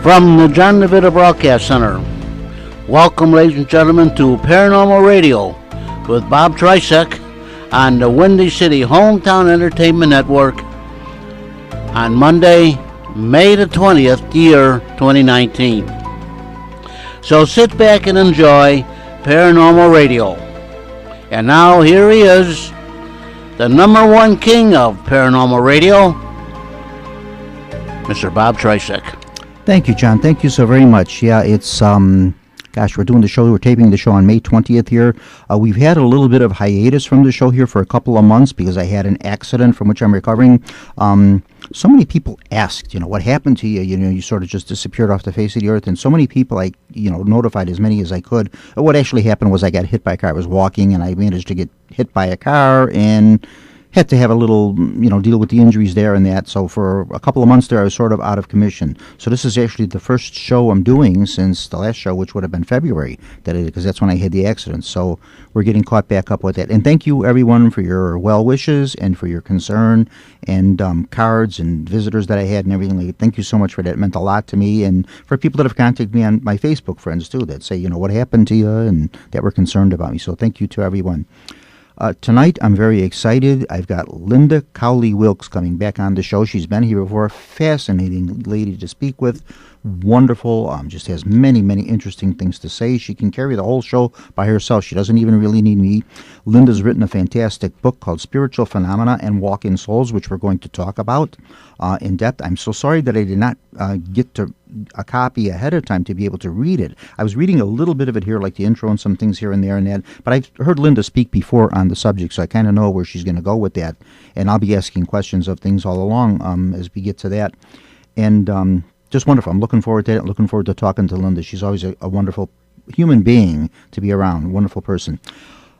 From the John DeVita Broadcast Center, welcome, ladies and gentlemen, to Paranormal Radio with Bob Tricek on the Windy City Hometown Entertainment Network on Monday, May the 20th, year 2019. So sit back and enjoy Paranormal Radio. And now here he is, the number one king of Paranormal Radio, Mr. Bob Tricek. Thank you, John. Thank you so very much. Yeah, it's, we're doing the show. We're taping the show on May 20th here. We've had a little bit of hiatus from the show here for a couple of months because I had an accident from which I'm recovering. So many people asked, what happened to you? You sort of just disappeared off the face of the earth. And so many people, I, notified as many as I could. What actually happened was I got hit by a car. I was walking and I managed to get hit by a car and had to have a little, deal with the injuries there and that. So for a couple of months there, I was sort of out of commission. So this is actually the first show I'm doing since the last show, which would have been February, because that's when I had the accident. So we're getting caught back up with that. And thank you, everyone, for your well wishes and for your concern and cards and visitors that I had and everything. Thank you so much for that. It meant a lot to me. And for people that have contacted me on my Facebook friends, too, that say, what happened to you and that were concerned about me. So thank you to everyone. Tonight, I'm very excited. I've got Linda Cowley-Wilkes coming back on the show. She's been here before. Fascinating lady to speak with. Wonderful. Just has many, many interesting things to say. She can carry the whole show by herself. She doesn't even really need me. Linda's written a fantastic book called Spiritual Phenomena and Walk-in Souls, which we're going to talk about in depth. I'm so sorry that I did not get to a copy ahead of time to be able to read it. I was reading a little bit of it here, like the intro and some things here and there and that, but I've heard Linda speak before on the subject, so I kind of know where she's going to go with that, and I'll be asking questions of things all along as we get to that. And just wonderful. I'm looking forward to it. Looking forward to talking to Linda. She's always a wonderful human being to be around, wonderful person.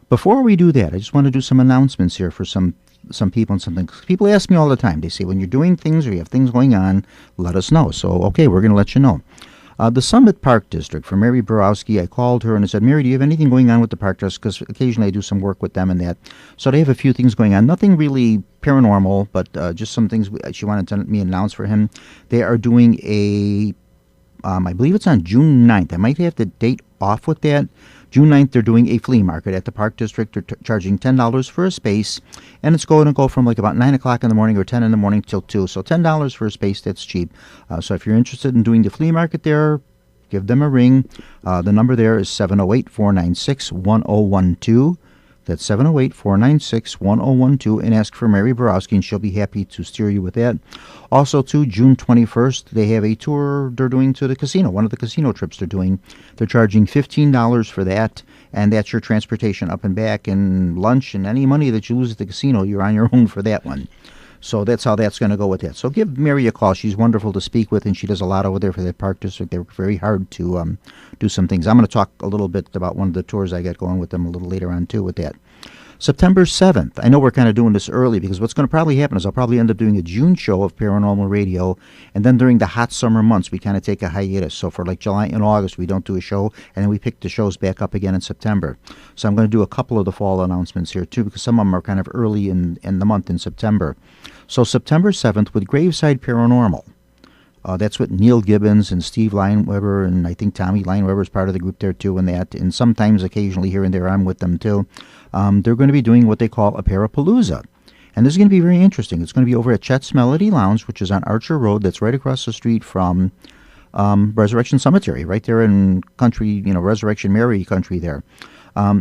Before we do that, I just want to do some announcements here for some people and something. People ask me all the time. They say, when you're doing things or you have things going on, let us know. So, okay, we're going to let you know. The Summit Park District, for Mary Borowski, I called her and I said, Mary, do you have anything going on with the Park District? Because occasionally I do some work with them and that. So they have a few things going on. Nothing really paranormal, but just some things she wanted to me announce for him. They are doing I believe it's on June 9th. I might have the date off with that. June 9th, they're doing a flea market at the Park District. They're charging $10 for a space, and it's going to go from like about 9 o'clock in the morning or 10 in the morning till 2. So $10 for a space, that's cheap. So if you're interested in doing the flea market there, give them a ring. The number there is 708-496-1012. That's 708-496-1012, and ask for Mary Borowski, and she'll be happy to steer you with that. Also, too, June 21st, they have a tour they're doing to the casino, one of the casino trips they're doing. They're charging $15 for that, and that's your transportation up and back and lunch, and any money that you lose at the casino, you're on your own for that one. So that's how that's going to go with that. So give Mary a call. She's wonderful to speak with, and she does a lot over there for the Park District. They work very hard to do some things. I'm going to talk a little bit about one of the tours I got going with them a little later on, too, with that. September 7th. I know we're kind of doing this early because what's going to probably happen is I'll probably end up doing a June show of Paranormal Radio, and then during the hot summer months, we kind of take a hiatus. So for like July and August, we don't do a show, and then we pick the shows back up again in September. So I'm going to do a couple of the fall announcements here, too, because some of them are kind of early in the month in September. So September 7th with Graveside Paranormal. That's with Neil Gibbons and Steve Lineweber, and I think Tommy Lineweber is part of the group there too, and that. And sometimes, occasionally, here and there, I'm with them too. They're going to be doing what they call a Parapalooza. And this is going to be very interesting. It's going to be over at Chet's Melody Lounge, which is on Archer Road. That's right across the street from Resurrection Cemetery, right there in country, Resurrection Mary country there.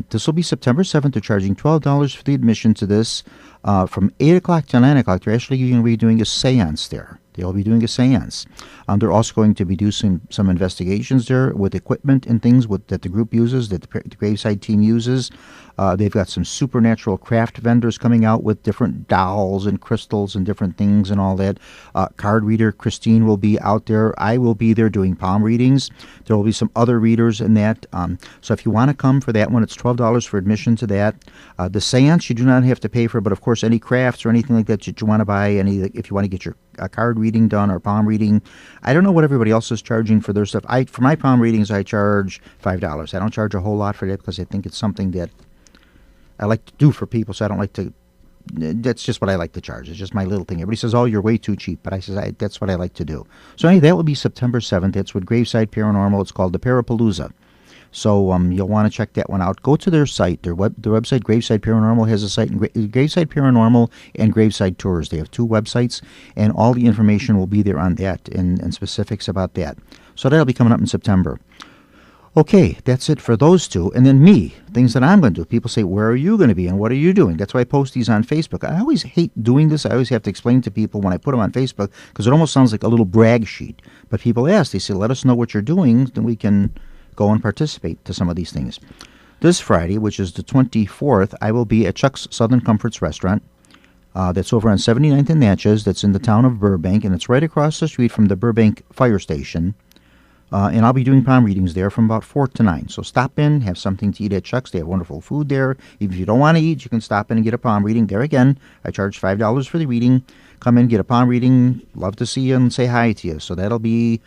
This will be September 7th. They're charging $12 for the admission to this. From 8 o'clock to 9 o'clock, they're actually going to be doing a seance there. They'll be doing a seance. They're also going to be doing some investigations there with equipment and things that the group uses, that the Graveside team uses. They've got some supernatural craft vendors coming out with different dolls and crystals and different things and all that. Card reader Christine will be out there. I will be there doing palm readings. There will be some other readers in that. So if you want to come for that one, it's $12 for admission to that. The seance you do not have to pay for, but of course any crafts or anything like that you want to buy, if you want to get your card reading done or palm reading. I don't know what everybody else is charging for their stuff. For my palm readings, I charge $5. I don't charge a whole lot for that because I think it's something that I like to do for people, so I don't like to that's just what I like to charge. It's just my little thing. Everybody says, "Oh, you're way too cheap," but I says, that's what I like to do. So anyway, that will be September 7th. That's with Graveside Paranormal. It's called the Parapalooza. So you'll want to check that one out. Go to their site. Their website, Graveside Paranormal, has a site. Graveside Paranormal and Graveside Tours. They have two websites, and all the information will be there on that and specifics about that. So that'll be coming up in September. Okay, that's it for those two. And then me, things that I'm going to do. People say, where are you going to be and what are you doing? That's why I post these on Facebook. I always hate doing this. I always have to explain to people when I put them on Facebook because it almost sounds like a little brag sheet. But people ask, they say, let us know what you're doing, then we can go and participate to some of these things. This Friday, which is the 24th, I will be at Chuck's Southern Comforts Restaurant. That's over on 79th and Natchez. That's in the town of Burbank, and it's right across the street from the Burbank Fire Station. And I'll be doing palm readings there from about 4 to 9. So stop in, have something to eat at Chuck's. They have wonderful food there. If you don't want to eat, you can stop in and get a palm reading. There again, I charge $5 for the reading. Come in, get a palm reading. Love to see you and say hi to you. So that'll be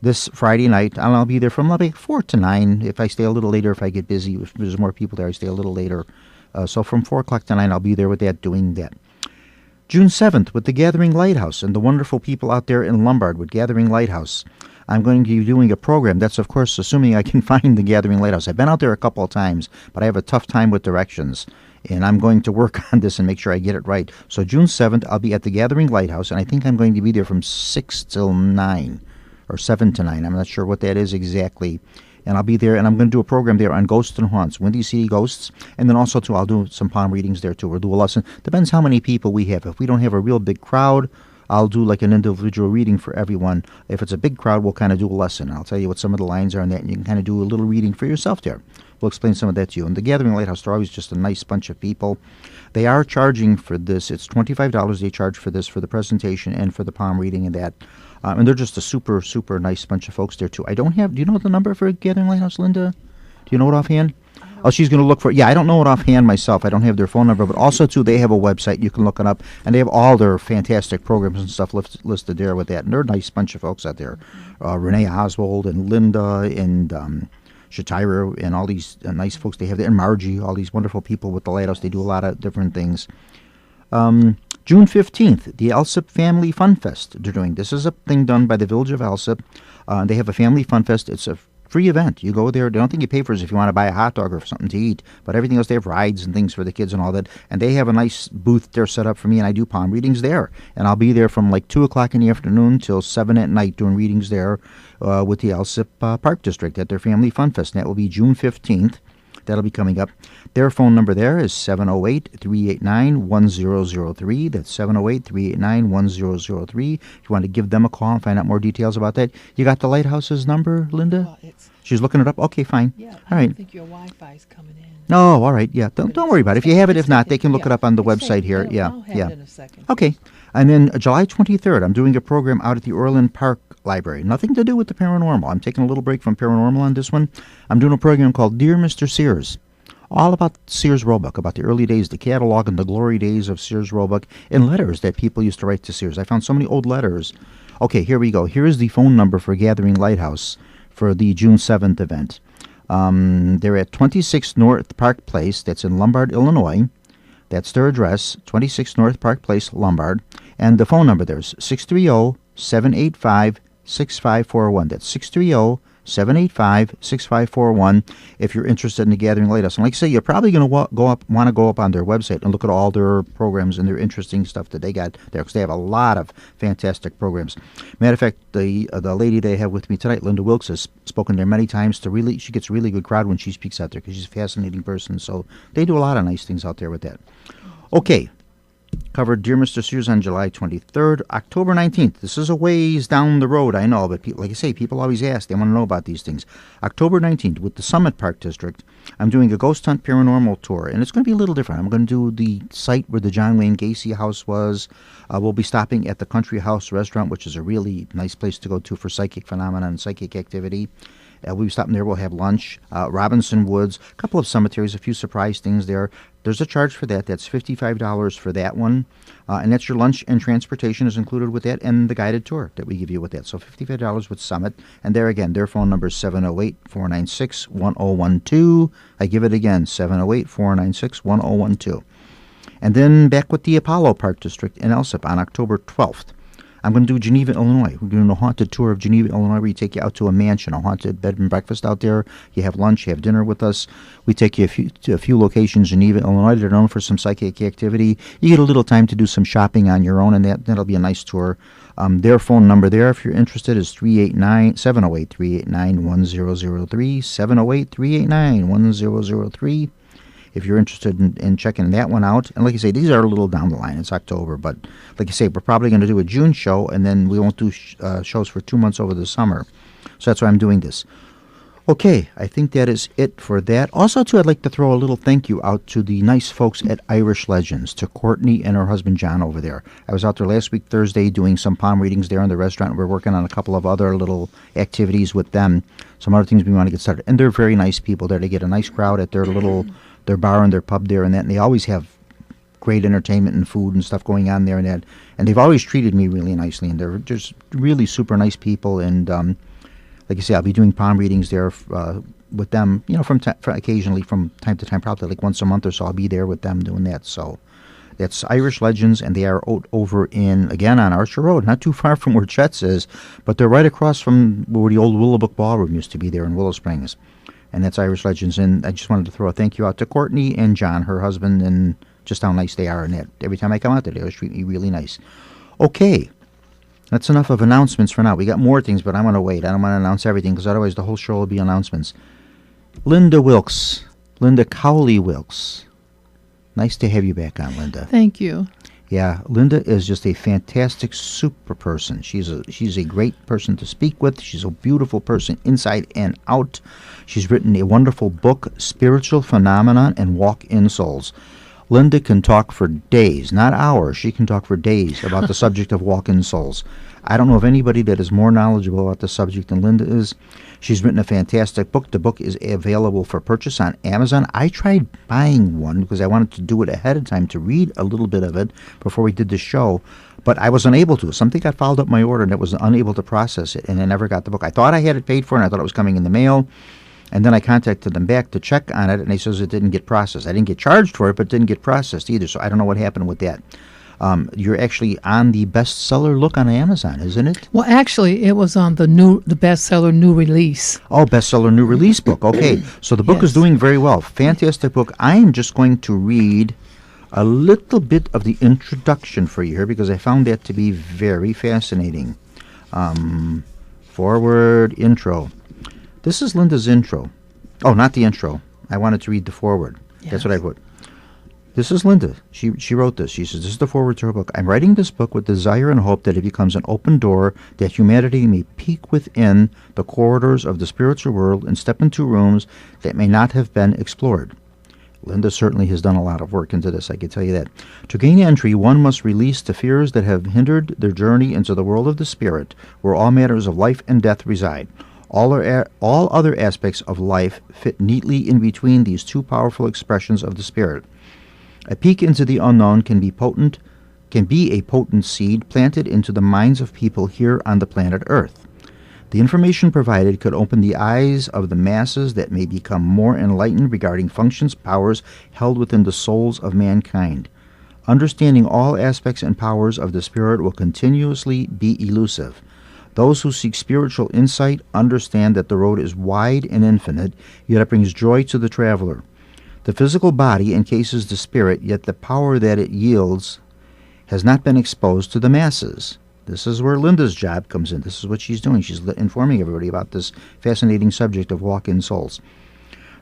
this Friday night, and I'll be there from like 4 to 9. If I stay a little later, if I get busy, if there's more people there, I stay a little later. So from 4 o'clock to 9, I'll be there with that, doing that. June 7th, with the Gathering Lighthouse and the wonderful people out there in Lombard with Gathering Lighthouse. I'm going to be doing a program. That's, of course, assuming I can find the Gathering Lighthouse. I've been out there a couple of times, but I have a tough time with directions. And I'm going to work on this and make sure I get it right. So June 7th, I'll be at the Gathering Lighthouse, and I think I'm going to be there from 6 till 9. Or 7 to 9. I'm not sure what that is exactly. And I'll be there, and I'm going to do a program there on ghosts and haunts, Windy City ghosts. And then also, too, I'll do some palm readings there, too. We'll do a lesson. Depends how many people we have. If we don't have a real big crowd, I'll do like an individual reading for everyone. If it's a big crowd, we'll kind of do a lesson. I'll tell you what some of the lines are on that, and you can kind of do a little reading for yourself there. We'll explain some of that to you. And the Gathering Lighthouse, they're always just a nice bunch of people. They are charging for this. It's $25 they charge for this, for the presentation and for the palm reading and that. And they're just a super, super nice bunch of folks there, too. I don't have... Do you know the number for Gathering Lighthouse, Linda? Do you know it offhand? Oh, she's going to look for it. Yeah, I don't know it offhand myself. I don't have their phone number. But also, too, they have a website. You can look it up. And they have all their fantastic programs and stuff listed there with that. And they're a nice bunch of folks out there. Renee Oswald and Linda and Shatira and all these nice folks they have there. And Margie, all these wonderful people with the Lighthouse. They do a lot of different things. June 15th, the Alsip Family Fun Fest they're doing. This is a thing done by the Village of Alsip. They have a Family Fun Fest. It's a free event. You go there. They don't think you pay for it if you want to buy a hot dog or something to eat. But everything else, they have rides and things for the kids and all that. And they have a nice booth there set up for me, and I do palm readings there. And I'll be there from like 2 o'clock in the afternoon till 7 at night doing readings there with the Alsip Park District at their Family Fun Fest. And that will be June 15th. That'll be coming up. Their phone number there is 708-389-1003. That's 708-389-1003. If you want to give them a call and find out more details about that. You got the Lighthouse's number, Linda? She's looking it up? Okay, fine. Yeah, all I right. don't think your Wi-Fi's coming in. Oh, all right. Yeah, don't worry about it. If you have it, if not, they can look it up on the website here. Yeah, I'll have it in a second. Okay. And then July 23rd, I'm doing a program out at the Orland Park Library. Nothing to do with the paranormal. I'm taking a little break from paranormal on this one. I'm doing a program called Dear Mr. Sears. All about Sears Roebuck, about the early days, the catalog and the glory days of Sears Roebuck, and letters that people used to write to Sears. I found so many old letters. Okay, here we go. Here is the phone number for Gathering Lighthouse for the June 7th event. They're at 26 North Park Place. That's in Lombard, Illinois. That's their address, 26 North Park Place, Lombard. And the phone number there is 630-785-6541. That's 630-785-6541 if you're interested in the Gathering Lighthouse. And like I say, you're probably going to want to go up on their website and look at all their programs and their interesting stuff that they got there, because they have a lot of fantastic programs. Matter of fact, the lady they have with me tonight, Linda Wilkes, has spoken there many times. She gets a really good crowd when she speaks out there because she's a fascinating person. So they do a lot of nice things out there with that. Okay. Covered Dear Mr. Sears on July 23rd. October 19th. This is a ways down the road, I know, but like I say, people always ask. They want to know about these things. October 19th, with the Summit Park District, I'm doing a Ghost Hunt Paranormal Tour, and it's going to be a little different. I'm going to do the site where the John Wayne Gacy house was. We'll be stopping at the Country House Restaurant, which is a really nice place to go to for psychic phenomena and psychic activity. We'll be stopping there. We'll have lunch. Robinson Woods, a couple of cemeteries, a few surprise things there. There's a charge for that. That's $55 for that one. And that's your lunch and transportation is included with that, and the guided tour that we give you with that. So $55 with Summit. And there again, their phone number is 708-496-1012. I give it again, 708-496-1012. And then back with the Apollo Park District in Elsip on October 12th. I'm going to do Geneva, Illinois. We're doing a haunted tour of Geneva, Illinois, where we take you out to a mansion, a haunted bed and breakfast out there. You have lunch, you have dinner with us. We take you to a few locations in Geneva, Illinois. They're known for some psychic activity. You get a little time to do some shopping on your own, and that'll be a nice tour. Their phone number there, if you're interested, is 708-389-1003, 708-389-1003. If you're interested in checking that one out. And like I say, these are a little down the line. It's October. But like I say, we're probably going to do a June show, and then we won't do shows for 2 months over the summer. So that's why I'm doing this. Okay, I think that is it for that. Also, too, I'd like to throw a little thank you out to the nice folks at Irish Legends, to Courtney and her husband John over there. I was out there last week, Thursday, doing some palm readings there in the restaurant. We're working on a couple of other little activities with them, some other things we want to get started. And they're very nice people there. They get a nice crowd at their bar and their pub there and that. And they always have great entertainment and food and stuff going on there and that. And they've always treated me really nicely. And they're just really super nice people. And like I say, I'll be doing palm readings there with them, occasionally from time to time, probably like once a month or so. I'll be there with them doing that. So that's Irish Legends, and they are over on Archer Road, not too far from where Chet's is, but they're right across from where the old Willowbrook Ballroom used to be there in Willow Springs. And that's Irish Legends. And I just wanted to throw a thank you out to Courtney and John, her husband, and just how nice they are. And that every time I come out there, they always treat me really nice. Okay. That's enough of announcements for now. We got more things, but I'm going to wait. I don't want to announce everything because otherwise the whole show will be announcements. Linda Cowley Wilkes. Nice to have you back on, Linda. Thank you. Yeah, Linda is just a fantastic, super person. She's a great person to speak with. She's a beautiful person inside and out. She's written a wonderful book, Spiritual Phenomenon and Walk-in Souls. Linda can talk for days, not hours. She can talk for days about the subject of walk-in souls. I don't know of anybody that is more knowledgeable about the subject than Linda is. She's written a fantastic book. The book is available for purchase on Amazon. I tried buying one because I wanted to do it ahead of time to read a little bit of it before we did the show, but I was unable to. Something got fouled up my order and I was unable to process it, and I never got the book. I thought I had it paid for, and I thought it was coming in the mail. And then I contacted them back to check on it, and they says it didn't get processed. I didn't get charged for it, but it didn't get processed either, so I don't know what happened with that. You're actually on the bestseller look on Amazon, isn't it? Well, actually, it was on the bestseller new release. Oh, bestseller new release book. Okay, so the book is doing very well. Fantastic book. I am just going to read a little bit of the introduction for you here because I found that to be very fascinating. Forward intro. This is Linda's intro. Oh, not the intro. I wanted to read the forward. Yes. That's what I put. This is Linda. She wrote this. She says, this is the forward to her book. I'm writing this book with desire and hope that it becomes an open door that humanity may peek within the corridors of the spiritual world and step into rooms that may not have been explored. Linda certainly has done a lot of work into this, I can tell you that. To gain entry, one must release the fears that have hindered their journey into the world of the spirit, where all matters of life and death reside. All other aspects of life fit neatly in between these two powerful expressions of the spirit. A peek into the unknown can be a potent seed planted into the minds of people here on the planet Earth. The information provided could open the eyes of the masses that may become more enlightened regarding functions, powers held within the souls of mankind. Understanding all aspects and powers of the spirit will continuously be elusive. Those who seek spiritual insight understand that the road is wide and infinite, yet it brings joy to the traveler. The physical body encases the spirit, yet the power that it yields has not been exposed to the masses. This is where Linda's job comes in. This is what she's doing. She's informing everybody about this fascinating subject of walk-in souls.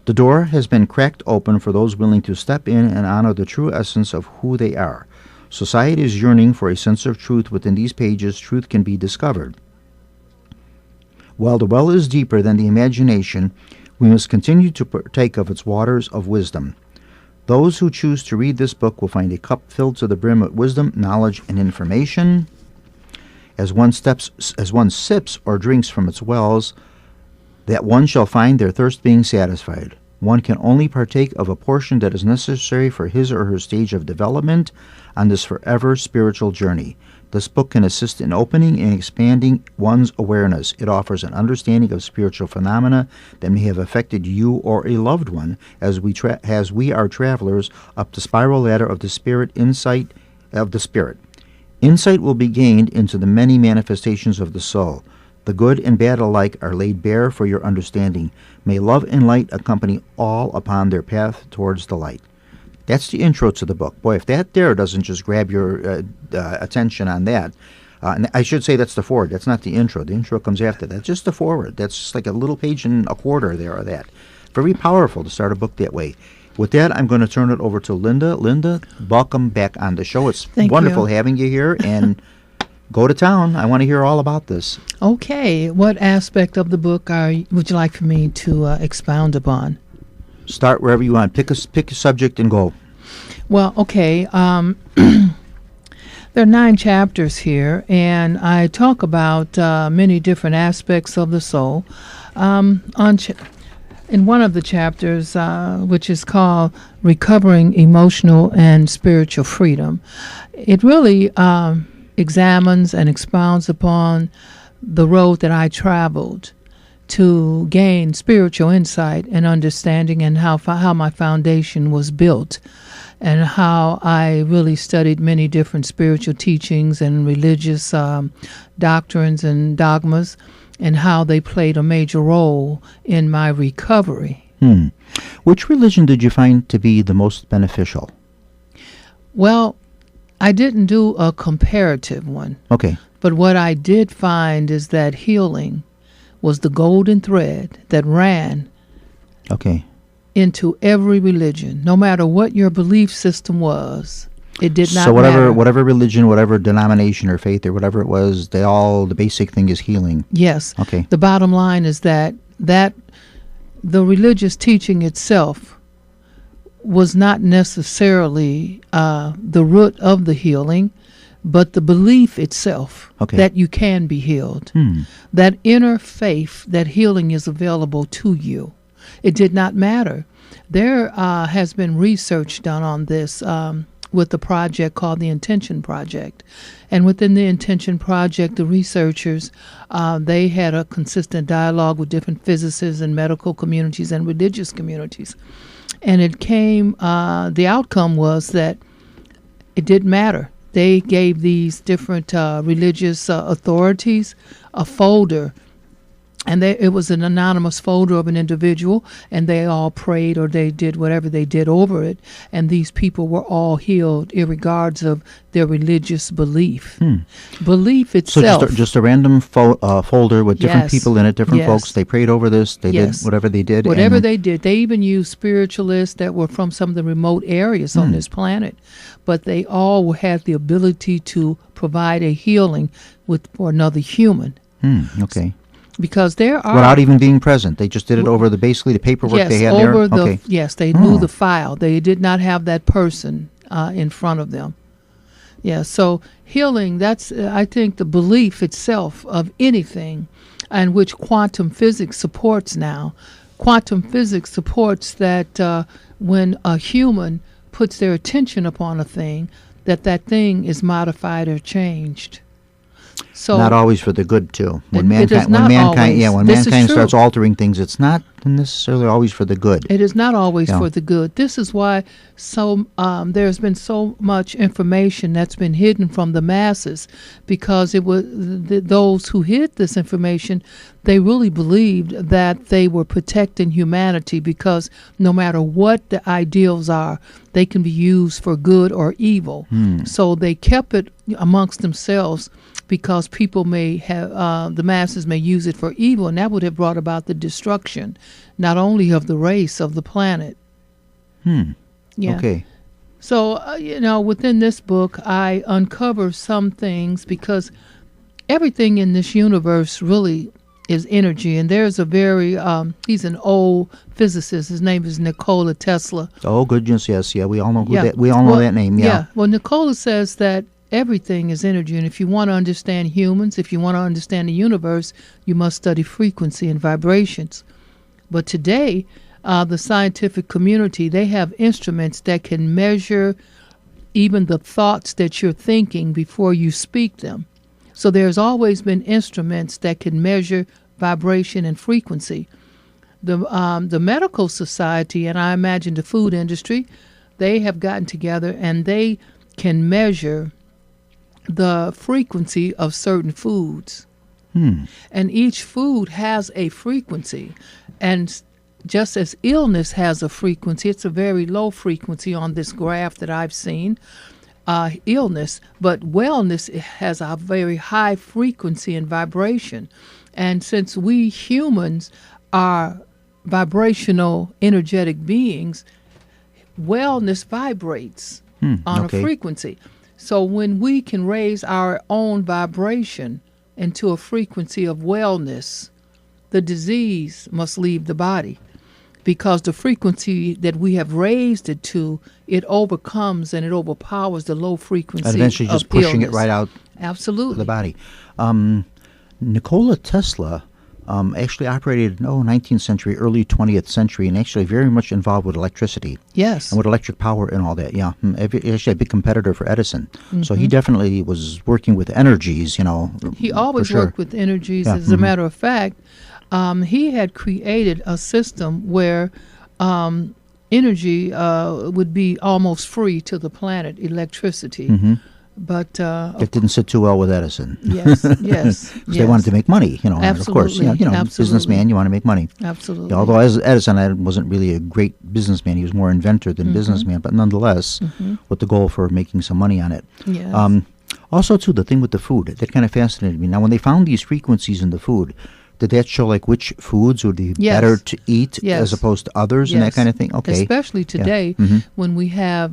The door has been cracked open for those willing to step in and honor the true essence of who they are. Society is yearning for a sense of truth. Within these pages, truth can be discovered. While the well is deeper than the imagination, we must continue to partake of its waters of wisdom. Those who choose to read this book will find a cup filled to the brim with wisdom, knowledge, and information. As one sips or drinks from its wells, that one shall find their thirst being satisfied. One can only partake of a portion that is necessary for his or her stage of development on this forever spiritual journey. This book can assist in opening and expanding one's awareness. It offers an understanding of spiritual phenomena that may have affected you or a loved one as we are travelers up the spiral ladder of the spirit. Insight will be gained into the many manifestations of the soul. The good and bad alike are laid bare for your understanding. May love and light accompany all upon their path towards the light. That's the intro to the book. Boy, if that there doesn't just grab your attention on that, and I should say that's the forward. That's not the intro. The intro comes after that. Just the forward. That's just like a little page and a quarter there of that. Very powerful to start a book that way. With that, I'm going to turn it over to Linda. Linda, welcome back on the show. It's wonderful having you here, and go to town. I want to hear all about this. Okay. What aspect of the book would you like for me to expound upon? Start wherever you want. Pick a subject and go. Well, okay. There are 9 chapters here, and I talk about many different aspects of the soul. In one of the chapters, which is called Recovering Emotional and Spiritual Freedom, it really examines and expounds upon the road that I traveled to gain spiritual insight and understanding, and how my foundation was built, and how I really studied many different spiritual teachings and religious doctrines and dogmas, and how they played a major role in my recovery. Which religion did you find to be the most beneficial? Well, I didn't do a comparative one. Okay. But what I did find is that healing was the golden thread that ran into every religion, no matter what your belief system was. It did not matter. So whatever religion, whatever denomination or faith or whatever it was, the basic thing is healing. Yes. Okay. The bottom line is that the religious teaching itself was not necessarily the root of the healing, but the belief itself that you can be healed. That inner faith that healing is available to you. It did not matter. There has been research done on this with the project called the Intention Project. And within the Intention Project, the researchers, they had a consistent dialogue with different physicists and medical communities and religious communities. And it came, the outcome was that it didn't matter. They gave these different religious authorities a folder, and it was an anonymous folder of an individual, and they all prayed or they did whatever they did over it, and these people were all healed irregardless of their religious belief. Belief itself. So just a random folder with different people in it, different folks. They prayed over this. They did whatever they did. Whatever they did. They even used spiritualists that were from some of the remote areas on this planet. But they all had the ability to provide a healing for another human. Okay. Because there are... Without even being present. They just did it over basically the paperwork they had there? Yes, they knew the file. They did not have that person in front of them. Yeah, so healing, that's, I think, the belief itself of anything, and which quantum physics supports now. Quantum physics supports that when a human puts their attention upon a thing, that thing is modified or changed. So not always for the good too. When mankind starts altering things, it's not necessarily always for the good. It is not always for the good. This is why there's been so much information that's been hidden from the masses, because it was those who hid this information, they really believed that they were protecting humanity, because no matter what the ideals are, they can be used for good or evil. So they kept it amongst themselves, because people may have, the masses may use it for evil, and that would have brought about the destruction, not only of the race, of the planet. Yeah. Okay. So, within this book, I uncover some things, because everything in this universe really is energy. And there's a very, he's an old physicist. His name is Nikola Tesla. Oh, goodness, yes. Yeah, we all know that. We all know that name, yeah. Well, Nikola says that everything is energy, and if you want to understand humans, if you want to understand the universe, you must study frequency and vibrations. But today, the scientific community, they have instruments that can measure even the thoughts that you're thinking before you speak them. So there's always been instruments that can measure vibration and frequency. The medical society, and I imagine the food industry, they have gotten together and they can measure the frequency of certain foods. And each food has a frequency. And just as illness has a frequency, it's a very low frequency on this graph that I've seen, illness, but wellness has a very high frequency and vibration. And since we humans are vibrational, energetic beings, wellness vibrates on a frequency. So when we can raise our own vibration into a frequency of wellness, the disease must leave the body, because the frequency that we have raised it to, it overcomes and it overpowers the low frequency and eventually just of pushing illness. it right out Absolutely. of the body. Nikola Tesla actually operated, 19th century, early 20th century, and actually very much involved with electricity. Yes. And with electric power and all that, yeah. Actually a big competitor for Edison. So he definitely was working with energies, He always for sure. worked with energies. Yeah, As a matter of fact, he had created a system where energy would be almost free to the planet, electricity. But That didn't sit too well with Edison. yes, yes, Because they wanted to make money, and of course, Absolutely, businessman, you want to make money. absolutely. Yeah, although Edison wasn't really a great businessman, he was more inventor than businessman, but nonetheless, with the goal for making some money on it. Yes. Also, too, the thing with the food, that kind of fascinated me. Now, when they found these frequencies in the food, did that show like which foods would be Yes. better to eat Yes. as opposed to others and that Yes. kind of thing? Okay. Especially today, when we have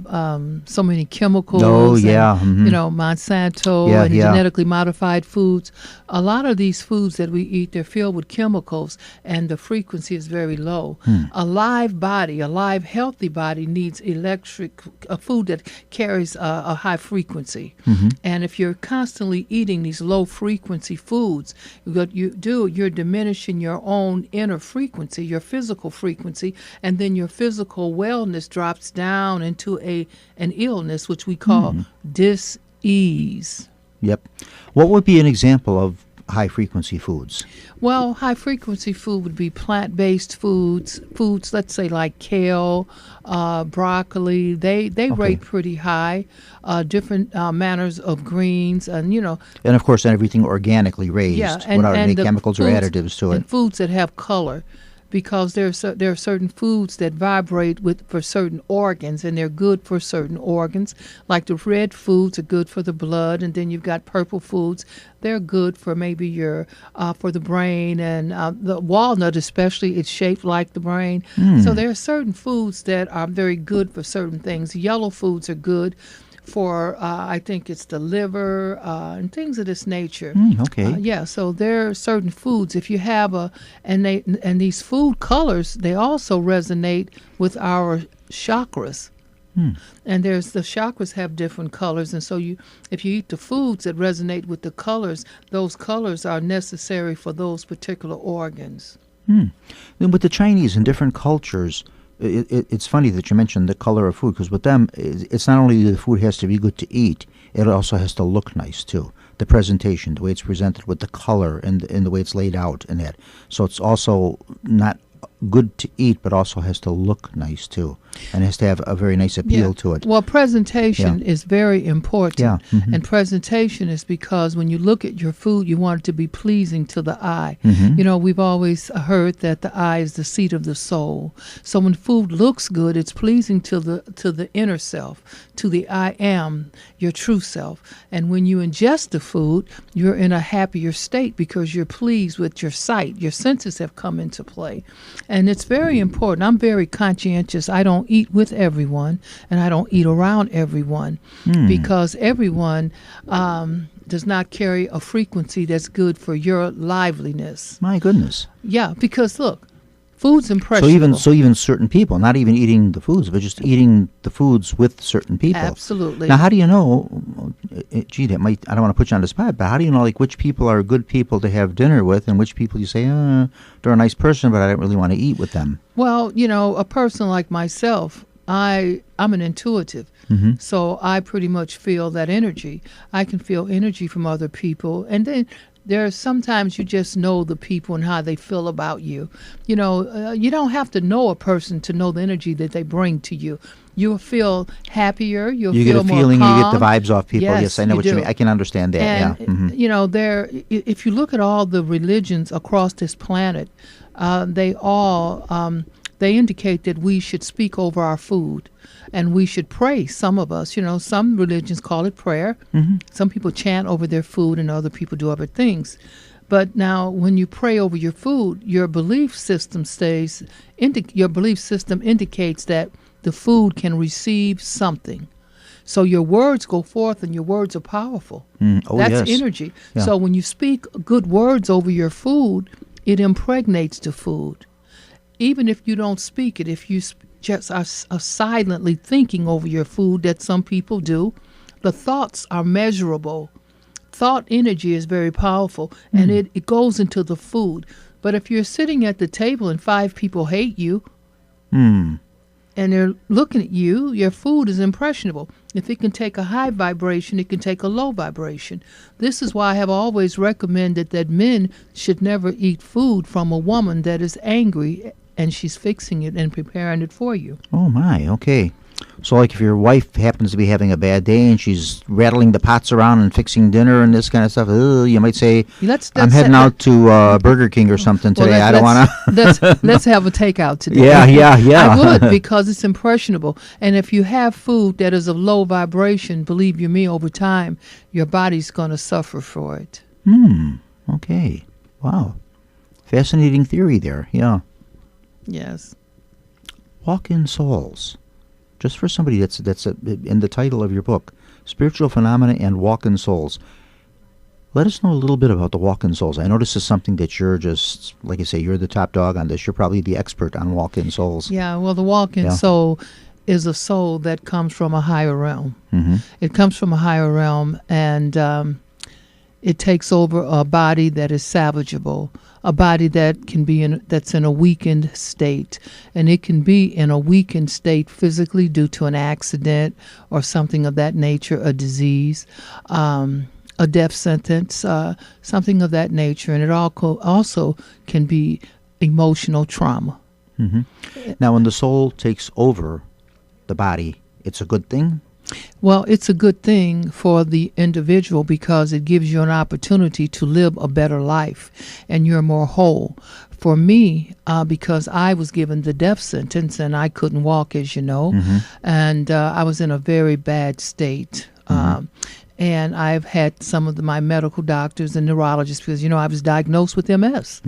so many chemicals. Oh, and, yeah, Monsanto Yeah, and yeah. genetically modified foods. A lot of these foods that we eat, they're filled with chemicals, and the frequency is very low. A live body, a live, healthy body needs a food that carries a high frequency. And if you're constantly eating these low frequency foods, what you do, you're diminishing your own inner frequency, your physical frequency, and then your physical wellness drops down into an illness, which we call dis-ease. Yep. What would be an example of high-frequency foods? Well, high-frequency food would be plant-based foods, let's say like kale, broccoli. They rate pretty high. Different manners of greens, and And, of course, everything organically raised without any the chemicals or foods- additives to it. And foods that have color, because there are certain foods that vibrate for certain organs, and they're good for certain organs. Like the red foods are good for the blood, and then you've got purple foods. They're good for maybe for the brain, and the walnut especially, it's shaped like the brain. So there are certain foods that are very good for certain things. Yellow foods are good for I think it's the liver and things of this nature. Okay. So there are certain foods. If you have and these food colors, they also resonate with our chakras. And the chakras have different colors, and so if you eat the foods that resonate with the colors, those colors are necessary for those particular organs. Then with the Chinese and different cultures, it's funny that you mentioned the color of food, because with them, it's not only the food has to be good to eat, it also has to look nice too. The presentation, the way it's presented with the color and the way it's laid out and that. So it's also not good to eat, but also has to look nice too, and has to have a very nice appeal to it. Well, presentation is very important. Yeah. And presentation is because when you look at your food, you want it to be pleasing to the eye. We've always heard that the eye is the seat of the soul. So when food looks good, it's pleasing to the inner self, to the I am, your true self. And when you ingest the food, you're in a happier state because you're pleased with your sight. Your senses have come into play. And it's very important. I'm very conscientious. I don't eat with everyone, and I don't eat around everyone, because everyone does not carry a frequency that's good for your liveliness. My goodness. Yeah, because look, food's impressionable. So even certain people, not even eating the foods, but just eating the foods with certain people. Absolutely. Now, how do you know? Gee, I don't want to put you on the spot, but how do you know like which people are good people to have dinner with, and which people you say, they're a nice person, but I don't really want to eat with them? Well, a person like myself, I'm an intuitive. Mhm. So I pretty much feel that energy. I can feel energy from other people. And then there are sometimes you just know the people and how they feel about you. You know, you don't have to know a person to know the energy that they bring to you. You'll feel happier. You'll You feel get a more feeling, calm. you get the vibes off people. Yes, Yes, I know you what you do. mean. I can understand that. And, yeah. Mhm. you know, if you look at all the religions across this planet, they all they indicate that we should speak over our food and we should pray. Some of us, you know, some religions call it prayer. Some people chant over their food and other people do other things. But now when you pray over your food, your belief system your belief system indicates that the food can receive something. So your words go forth and your words are powerful. Oh, That's yes. energy. Yeah. So when you speak good words over your food, it impregnates the food. Even if you don't speak it, if you just are silently thinking over your food, that some people do, the thoughts are measurable. Thought energy is very powerful, and it goes into the food. But if you're sitting at the table and 5 people hate you, and they're looking at you, your food is impressionable. If it can take a high vibration, it can take a low vibration. This is why I have always recommended that men should never eat food from a woman that is angry and she's fixing it and preparing it for you. Oh, my. Okay. So, like, if your wife happens to be having a bad day and she's rattling the pots around and fixing dinner and this kind of stuff, you might say, I'm heading out to Burger King or something today. I don't want to. Let's have a takeout today. Yeah. I would, because it's impressionable. And if you have food that is of low vibration, believe you me, over time, your body's going to suffer for it. Okay. Wow. Fascinating theory there. Yeah. Yes. Walk-in souls. Just for somebody that's in the title of your book, Spiritual Phenomena and Walk-in Souls. Let us know a little bit about the walk-in souls. I know this is something that you're just, like I say, you're the top dog on this. You're probably the expert on walk-in souls. Yeah, well, the walk-in soul is a soul that comes from a higher realm. It comes from a higher realm, and it takes over a body that is salvageable, a body that can be that's in a weakened state, and it can be in a weakened state physically due to an accident or something of that nature, a disease, a death sentence, something of that nature, and it also can be emotional trauma. Now, when the soul takes over the body, it's a good thing? Well, it's a good thing for the individual because it gives you an opportunity to live a better life and you're more whole. For me, because I was given the death sentence and I couldn't walk, as you know, and I was in a very bad state. And I've had some of my medical doctors and neurologists, because, you know, I was diagnosed with MS.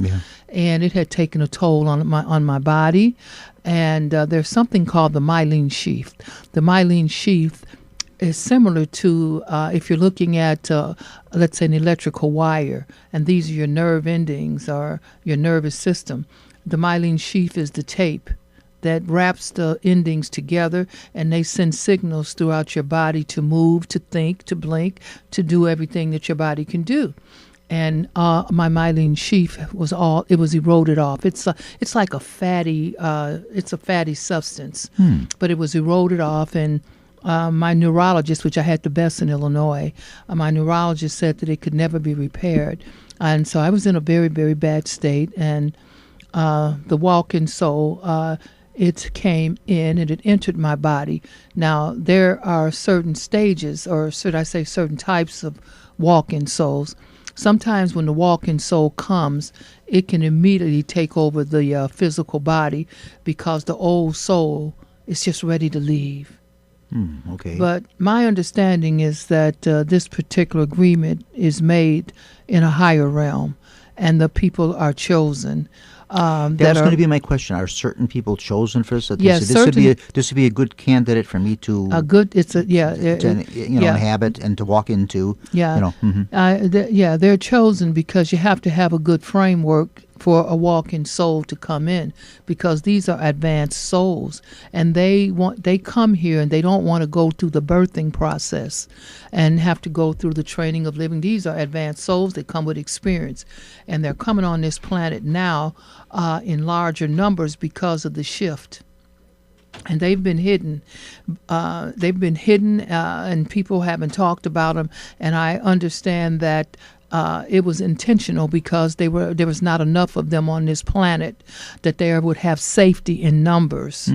And it had taken a toll on my body. And there's something called the myelin sheath. The myelin sheath is similar to if you're looking at, let's say, an electrical wire, and these are your nerve endings or your nervous system. The myelin sheath is the tape that wraps the endings together, and they send signals throughout your body to move, to think, to blink, to do everything that your body can do. And my myelin sheath was eroded off. It's like a fatty substance, but it was eroded off. And my neurologist, which I had the best in Illinois, my neurologist said that it could never be repaired. And so I was in a very, very bad state. And the walk-in soul, it came in and it entered my body. Now, there are certain stages, or should I say certain types of walk-in souls. Sometimes when the walk-in soul comes, it can immediately take over the physical body because the old soul is just ready to leave. Okay. But my understanding is that this particular agreement is made in a higher realm, and the people are chosen. That was going to be my question. Are certain people chosen for this? Yes, this would be a good candidate for me to inhabit and to walk into. Yeah, they're chosen because you have to have a good framework for a walk-in soul to come in, because these are advanced souls, and they come here and they don't want to go through the birthing process and have to go through the training of living. These are advanced souls that come with experience, and they're coming on this planet now in larger numbers because of the shift. And they've been hidden. And people haven't talked about them. And I understand that it was intentional because there was not enough of them on this planet that they would have safety in numbers.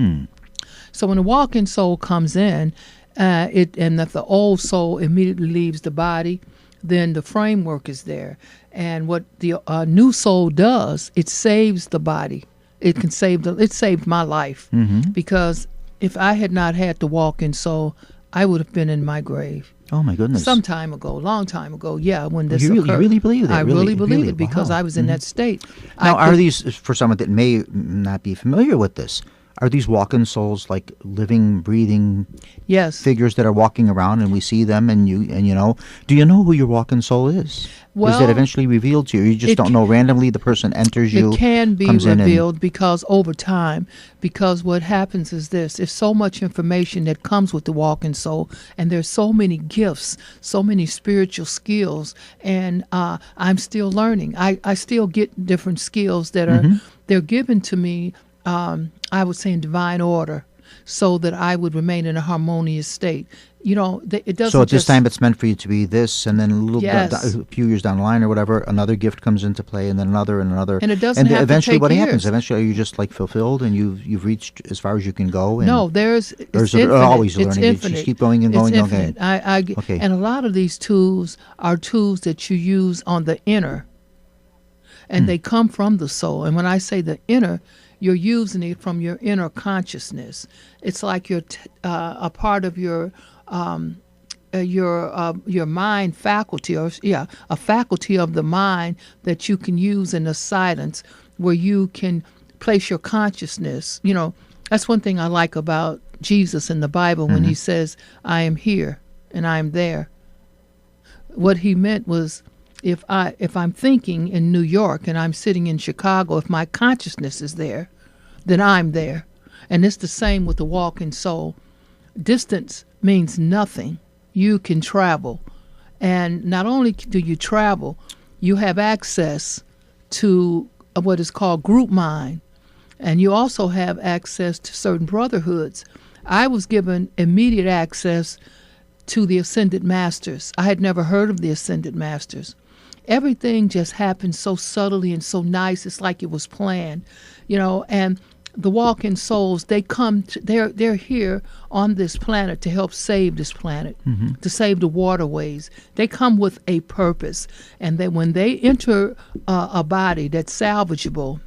So when the walking soul comes in, and if the old soul immediately leaves the body, then the framework is there. And what the new soul does, it saves the body. It saved my life, because if I had not had the walking soul, I would have been in my grave. Oh my goodness! Some time ago, long time ago. Yeah, when this you occurred, really believe that? I really believe really? it because Wow. I was in that state. Now, are these, for someone that may not be familiar with this, are these walk-in souls like living, breathing Yes. figures that are walking around and we see them and you know? Do you know who your walk-in soul is? Well, is it eventually revealed to you? You just it don't know. Randomly, the person enters you. It can be comes in and- revealed because over time, because what happens is this: there's so much information that comes with the walking soul, and there's so many gifts, so many spiritual skills, and I'm still learning. I still get different skills that are they're given to me. I would say in divine order, so that I would remain in a harmonious state. You know, it doesn't. So at this just, time, it's meant for you to be this, and then Yes. a few years down the line or whatever, another gift comes into play, and then another and another. And it doesn't have to eventually, take what years. happens? Eventually, are you just like fulfilled, and you've reached as far as you can go? And No, it's there's infinite. always It's learning. You infinite. just keep going and going. It's Okay. infinite. Okay. And a lot of these tools are tools that you use on the inner, and they come from the soul. And when I say the inner, you're using it from your inner consciousness. It's like you're a part of your mind faculty, a faculty of the mind that you can use in the silence, where you can place your consciousness. You know, that's one thing I like about Jesus in the Bible when he says, "I am here and I am there." What he meant was, if I'm thinking in New York and I'm sitting in Chicago, if my consciousness is there, then I'm there. And it's the same with the walking soul. Distance means nothing. You can travel. And not only do you travel, you have access to what is called group mind. And you also have access to certain brotherhoods. I was given immediate access to the Ascended Masters. I had never heard of the Ascended Masters. Everything just happened so subtly and so nice. It's like it was planned, you know. And the walking souls, they're here on this planet to help save this planet, to save the waterways. They come with a purpose, and when they enter a body that's salvageable,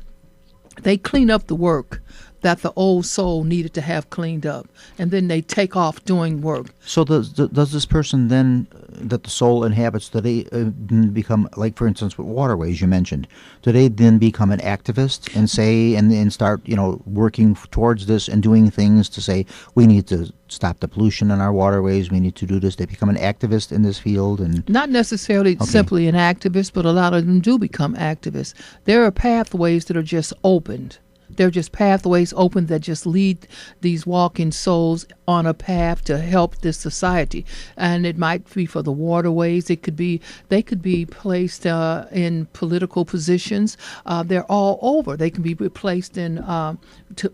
they clean up the work that the old soul needed to have cleaned up, and then they take off doing work. So does this person then, that the soul inhabits, do they become, like for instance with waterways you mentioned, do they then become an activist and say, and start, you know, working towards this and doing things to say, we need to stop the pollution in our waterways, we need to do this? They become an activist in this field? And Not necessarily simply an activist, but a lot of them do become activists. There are pathways that are just opened. They're just pathways open that just lead these walking souls on a path to help this society. And it might be for the waterways. They could be placed in political positions. They're all over. They can be placed in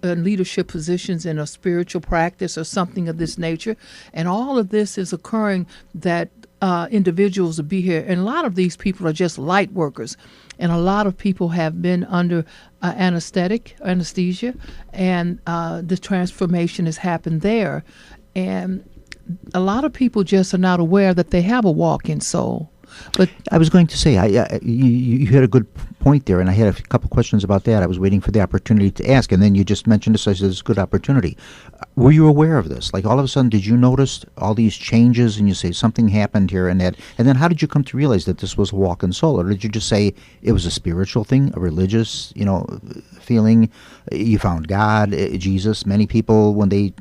leadership positions in a spiritual practice or something of this nature. And all of this is occurring that individuals will be here. And a lot of these people are just light workers. And a lot of people have been under anesthesia, and the transformation has happened there. And a lot of people just are not aware that they have a walk-in soul. But I was going to say, you had a good point there, and I had a couple questions about that. I was waiting for the opportunity to ask, and then you just mentioned this as a good opportunity. Were you aware of this? Like all of a sudden, did you notice all these changes, and you say something happened here and that? And then how did you come to realize that this was a walk-in soul? Or did you just say it was a spiritual thing, a religious, feeling? You found God, Jesus. Many people, when they,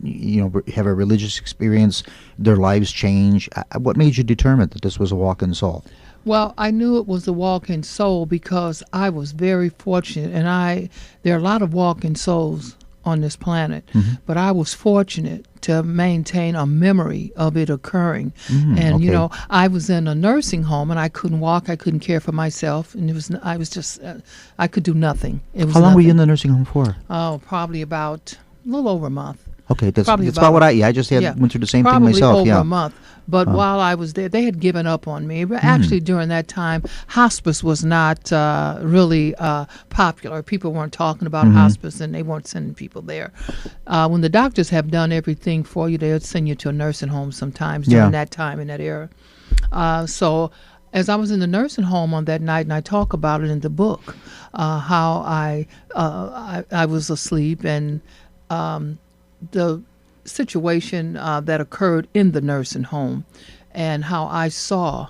have a religious experience, their lives change. What made you determine that this was a walk-in soul? Well, I knew it was a walk-in soul because I was very fortunate, and there are a lot of walk-in souls on this planet, but I was fortunate to maintain a memory of it occurring. And okay. I was in a nursing home, and I couldn't walk, I couldn't care for myself, and I could do nothing. It was How long were you in nothing. the nursing home for? Oh, probably about a little over a month. Okay, that's Probably about what I just yeah, went through the same thing probably myself. over Yeah. a month. But while I was there, they had given up on me. But actually, during that time, hospice was not really popular. People weren't talking about hospice, and they weren't sending people there. When the doctors have done everything for you, they'll send you to a nursing home sometimes during that time, in that era. So as I was in the nursing home on that night, and I talk about it in the book, how I was asleep, and the situation that occurred in the nursing home, and how I saw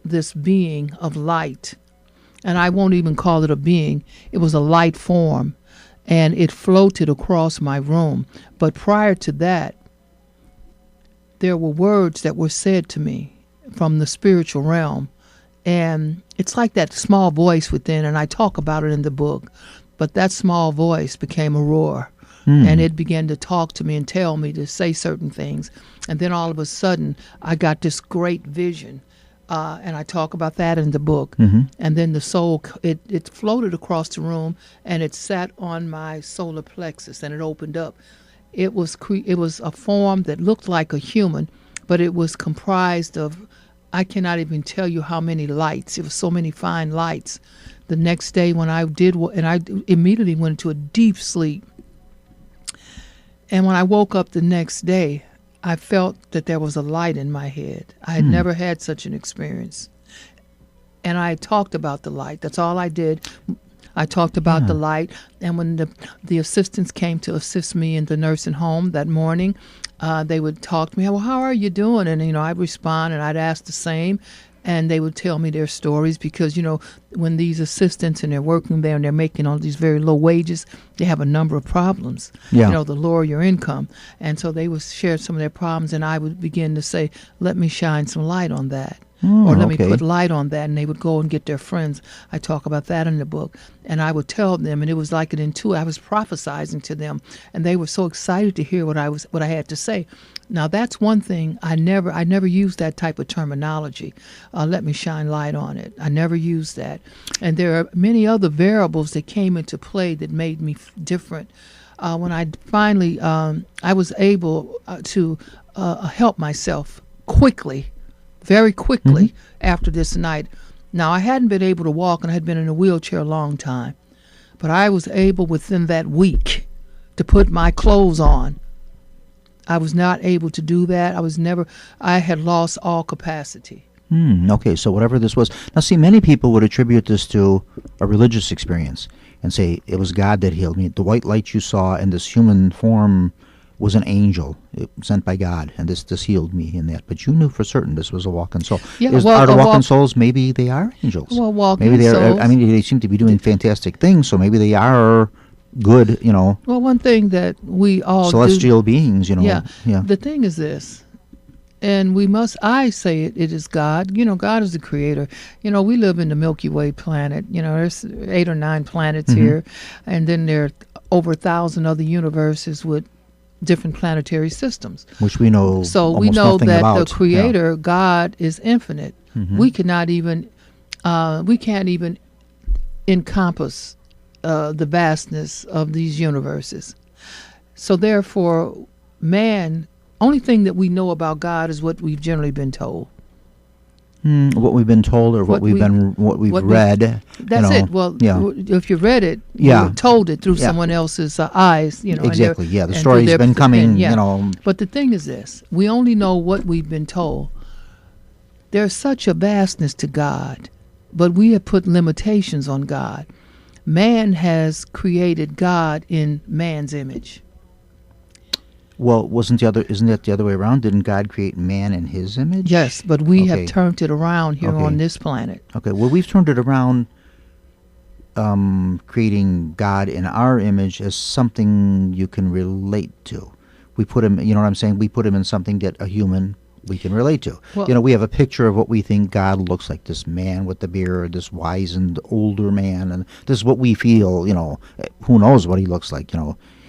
this being of light. And I won't even call it a being. It was a light form, and it floated across my room. But prior to that, there were words that were said to me from the spiritual realm. And it's like that small voice within, and I talk about it in the book. But that small voice became a roar. And it began to talk to me and tell me to say certain things. And then all of a sudden, I got this great vision. And I talk about that in the book. And then the soul, it floated across the room, and it sat on my solar plexus, and it opened up. It was a form that looked like a human, but it was comprised of, I cannot even tell you how many lights. It was so many fine lights. The next day when I immediately went into a deep sleep. And when I woke up the next day, I felt that there was a light in my head. I had never had such an experience. And I talked about the light. That's all I did. I talked about the light. And when the assistants came to assist me in the nursing home that morning, they would talk to me, well, how are you doing? And, I'd respond, and I'd ask the same. And they would tell me their stories because, when these assistants and they're working there and they're making all these very low wages, they have a number of problems, the lower your income. And so they would share some of their problems, and I would begin to say, let me shine some light on that. Or let me put light on that. And they would go and get their friends. I talk about that in the book. And I would tell them, and it was like an intuitive. I was prophesizing to them, and they were so excited to hear what I had to say. Now that's one thing I never used that type of terminology. Let me shine light on it. I never used that. And there are many other variables that came into play that made me different. When I finally I was able to help myself quickly. Very quickly after this night. Now, I hadn't been able to walk, and I had been in a wheelchair a long time. But I was able within that week to put my clothes on. I was not able to do that. I had lost all capacity. Okay, so whatever this was. Now, see, many people would attribute this to a religious experience and say it was God that healed me. The white light you saw in this human form was an angel sent by God, and this healed me in that. But you knew for certain this was a walking soul. Yeah, are the walking souls, maybe they are angels? Well, walking maybe they're, souls. I mean, they seem to be doing fantastic things, so maybe they are good, Well, one thing that we all celestial beings, Yeah. The thing is this, and I say it is God. God is the creator. We live in the Milky Way planet. There's 8 or 9 planets here, and then there are over 1,000 other universes with different planetary systems, which we know. So we know that about. the Creator, God, is infinite. We can't even encompass the vastness of these universes. So therefore, man, only thing that we know about God is what we've generally been told. What we've been told, or what we've read. That's it. Well, if you read it, you told it through someone else's eyes. Exactly. The story's been coming. But the thing is this: we only know what we've been told. There's such a vastness to God, but we have put limitations on God. Man has created God in man's image. Well, isn't that the other way around? Didn't God create man in his image? Yes, but we have turned it around here on this planet. Okay, well, we've turned it around, creating God in our image as something you can relate to. We put him, you know what I'm saying? We put him in something that a human we can relate to. Well, we have a picture of what we think God looks like, this man with the beard, this wizened older man, and this is what we feel, who knows what he looks like,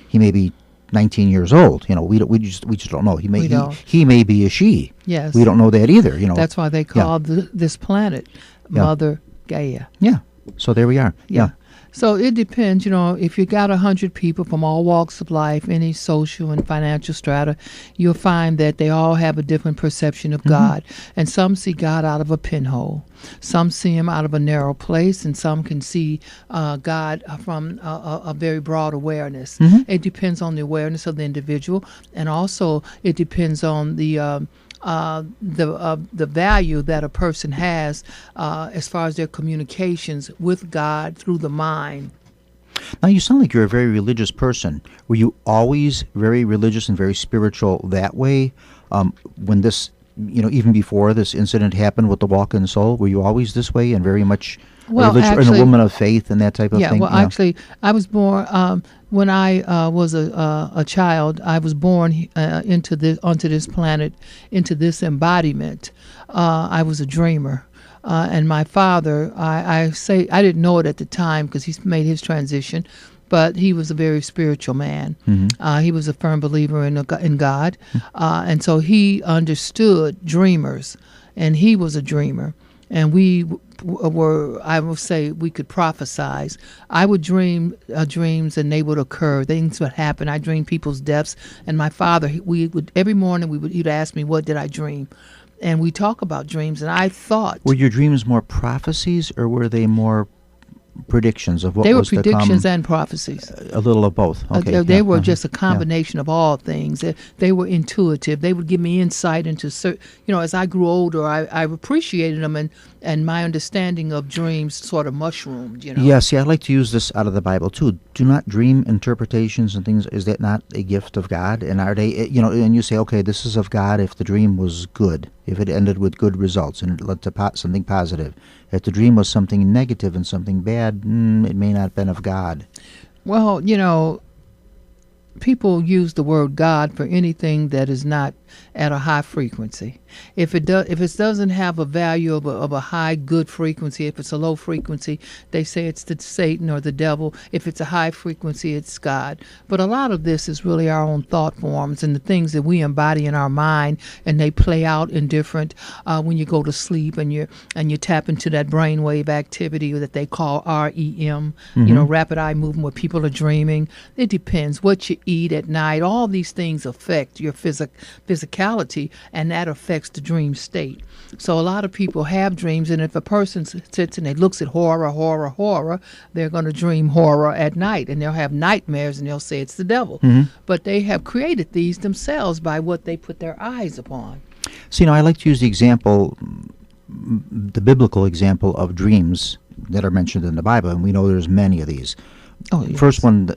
he may be 19 years old. We just don't know. He may be a she. Yes. We don't know that either. That's why they call this planet Mother Gaia. Yeah. So there we are. Yeah. So it depends, if you got 100 people from all walks of life, any social and financial strata, you'll find that they all have a different perception of God. And some see God out of a pinhole. Some see him out of a narrow place, and some can see God from a very broad awareness. It depends on the awareness of the individual, and also it depends on the value that a person has as far as their communications with God through the mind. Now, you sound like you're a very religious person. Were you always very religious and very spiritual that way? When this, even before this incident happened with the walk-in soul, were you always this way and very much religious and a woman of faith and that type of thing? Yeah, well, actually, I was born when I was a child. I was born onto this planet, into this embodiment. I was a dreamer. And my father, I didn't know it at the time because he made his transition, but he was a very spiritual man. He was a firm believer in God. And so he understood dreamers, and he was a dreamer. And we were, I would say, we could prophesize. I would dream dreams, and they would occur. Things would happen. I dreamed people's deaths. And my father, every morning he'd ask me, what did I dream? And we talk about dreams, and I thought... Were your dreams more prophecies, or were they more predictions of what they was to come? They were predictions and prophecies. A little of both. Okay. They were just a combination of all things. They were intuitive. They would give me insight into as I grew older, I appreciated them, and my understanding of dreams sort of mushroomed. Yes, I like to use this out of the Bible too. Do not dream interpretations and things. Is that not a gift of God? And are they, and you say, okay, this is of God if the dream was good, if it ended with good results and it led to something positive. If the dream was something negative and something bad, it may not have been of God. Well, people use the word God for anything that is not at a high frequency. If it doesn't have a value of a high good frequency, if it's a low frequency, they say it's the Satan or the devil. If it's a high frequency, it's God. But a lot of this is really our own thought forms and the things that we embody in our mind, and they play out in different when you go to sleep and you tap into that brainwave activity that they call REM, rapid eye movement, where people are dreaming. It depends what you eat at night. All these things affect your physicality, and that affects the dream state. So a lot of people have dreams, and if a person sits and they looks at horror, they're going to dream horror at night, and they'll have nightmares, and they'll say it's the devil. But they have created these themselves by what they put their eyes upon. So, I like to use the biblical example of dreams that are mentioned in the Bible, and we know there's many of these. Oh, yes. The first one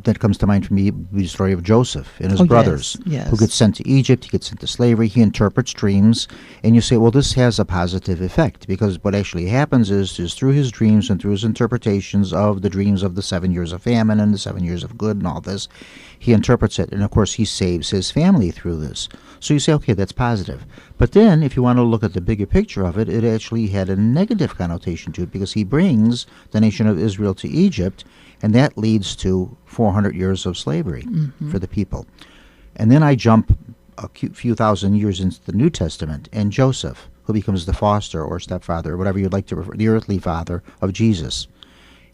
that comes to mind for me would be the story of Joseph and his brothers, yes. who gets sent to Egypt, he gets sent to slavery, he interprets dreams, and you say, well, this has a positive effect, because what actually happens is through his dreams and through his interpretations of the dreams of the 7 years of famine and the 7 years of good and all this, he interprets it, and of course he saves his family through this. So you say, okay, that's positive. But then, if you want to look at the bigger picture of it, it actually had a negative connotation to it, because he brings the nation of Israel to Egypt, and that leads to 400 years of slavery for the people. And then I jump a few thousand years into the New Testament, and Joseph, who becomes the foster or stepfather, or whatever you'd like to refer, the earthly father of Jesus.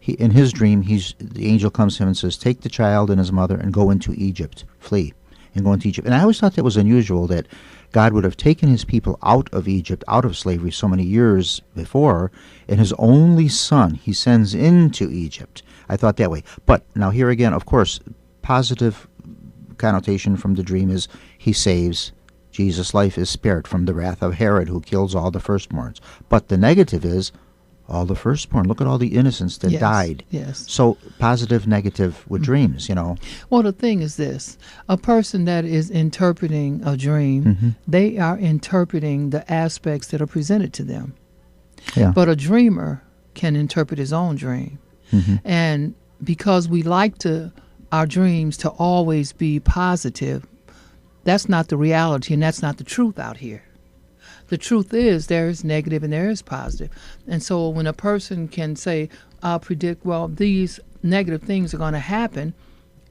In his dream, the angel comes to him and says, take the child and his mother and go into Egypt, flee, and go into Egypt. And I always thought that was unusual, that God would have taken his people out of Egypt, out of slavery so many years before, and his only son he sends into Egypt. I thought that way. But now here again, of course, positive connotation from the dream is he saves. Jesus' life is spared from the wrath of Herod, who kills all the firstborns. But the negative is all the firstborn. Look at all the innocents that died. Yes. So positive, negative with dreams, Well, the thing is this. A person that is interpreting a dream, they are interpreting the aspects that are presented to them. Yeah. But a dreamer can interpret his own dream. And because we like our dreams to always be positive, that's not the reality, and that's not the truth out here. The truth is there is negative and there is positive. And so when a person can say, I'll predict, well, these negative things are going to happen,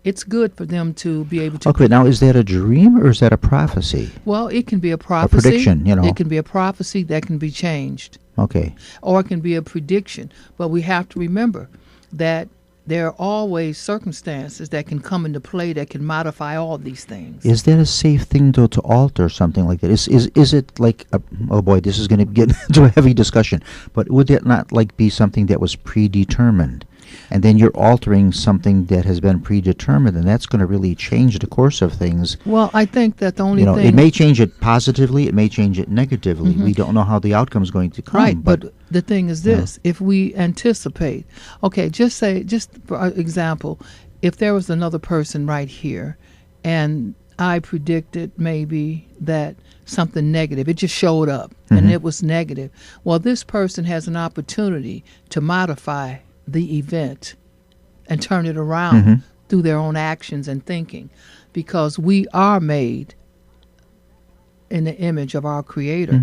it's good for them to be able to... Okay, now is that a dream or is that a prophecy? Well, it can be a prophecy. A prediction, It can be a prophecy that can be changed. Okay. Or it can be a prediction. But we have to remember that there are always circumstances that can come into play that can modify all these things. Is that a safe thing, though, to alter something like that? Is it like, oh boy, this is going to get into a heavy discussion, but would that not like be something that was predetermined? And then you're altering something that has been predetermined, and that's going to really change the course of things. Well, I think that the only thing... it may change it positively, it may change it negatively. We don't know how the outcome is going to come. Right, but the thing is this. If we anticipate... Okay, just for example, if there was another person right here, and I predicted maybe that something negative, it just showed up, and it was negative. Well, this person has an opportunity to modify the event and turn it around through their own actions and thinking, because we are made in the image of our Creator.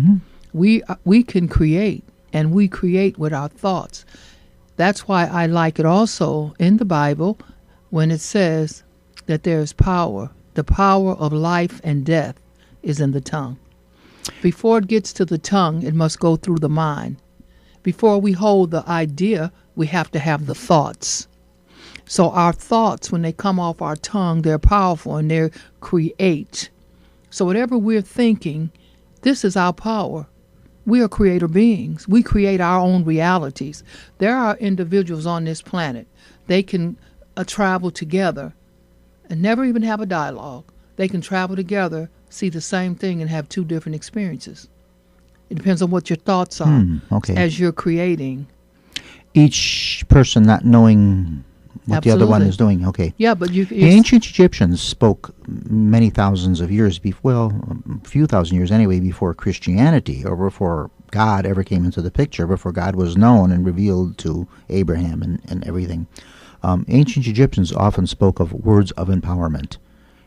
We can create, and we create with our thoughts. That's why I like it also in the Bible when it says that there is power. The power of life and death is in the tongue. Before it gets to the tongue, it must go through the mind. Before we hold the idea, we have to have the thoughts. So our thoughts, when they come off our tongue, they're powerful and they create. So whatever we're thinking, this is our power. We are creator beings. We create our own realities. There are individuals on this planet. They can travel together and never even have a dialogue. They can travel together, see the same thing, and have two different experiences. It depends on what your thoughts are as you're creating. Each person not knowing what the other one is doing. Okay. Yeah, but the ancient Egyptians spoke many thousands of years before, well, a few thousand years anyway, before Christianity, or before God ever came into the picture, before God was known and revealed to Abraham and everything. Ancient Egyptians often spoke of words of empowerment.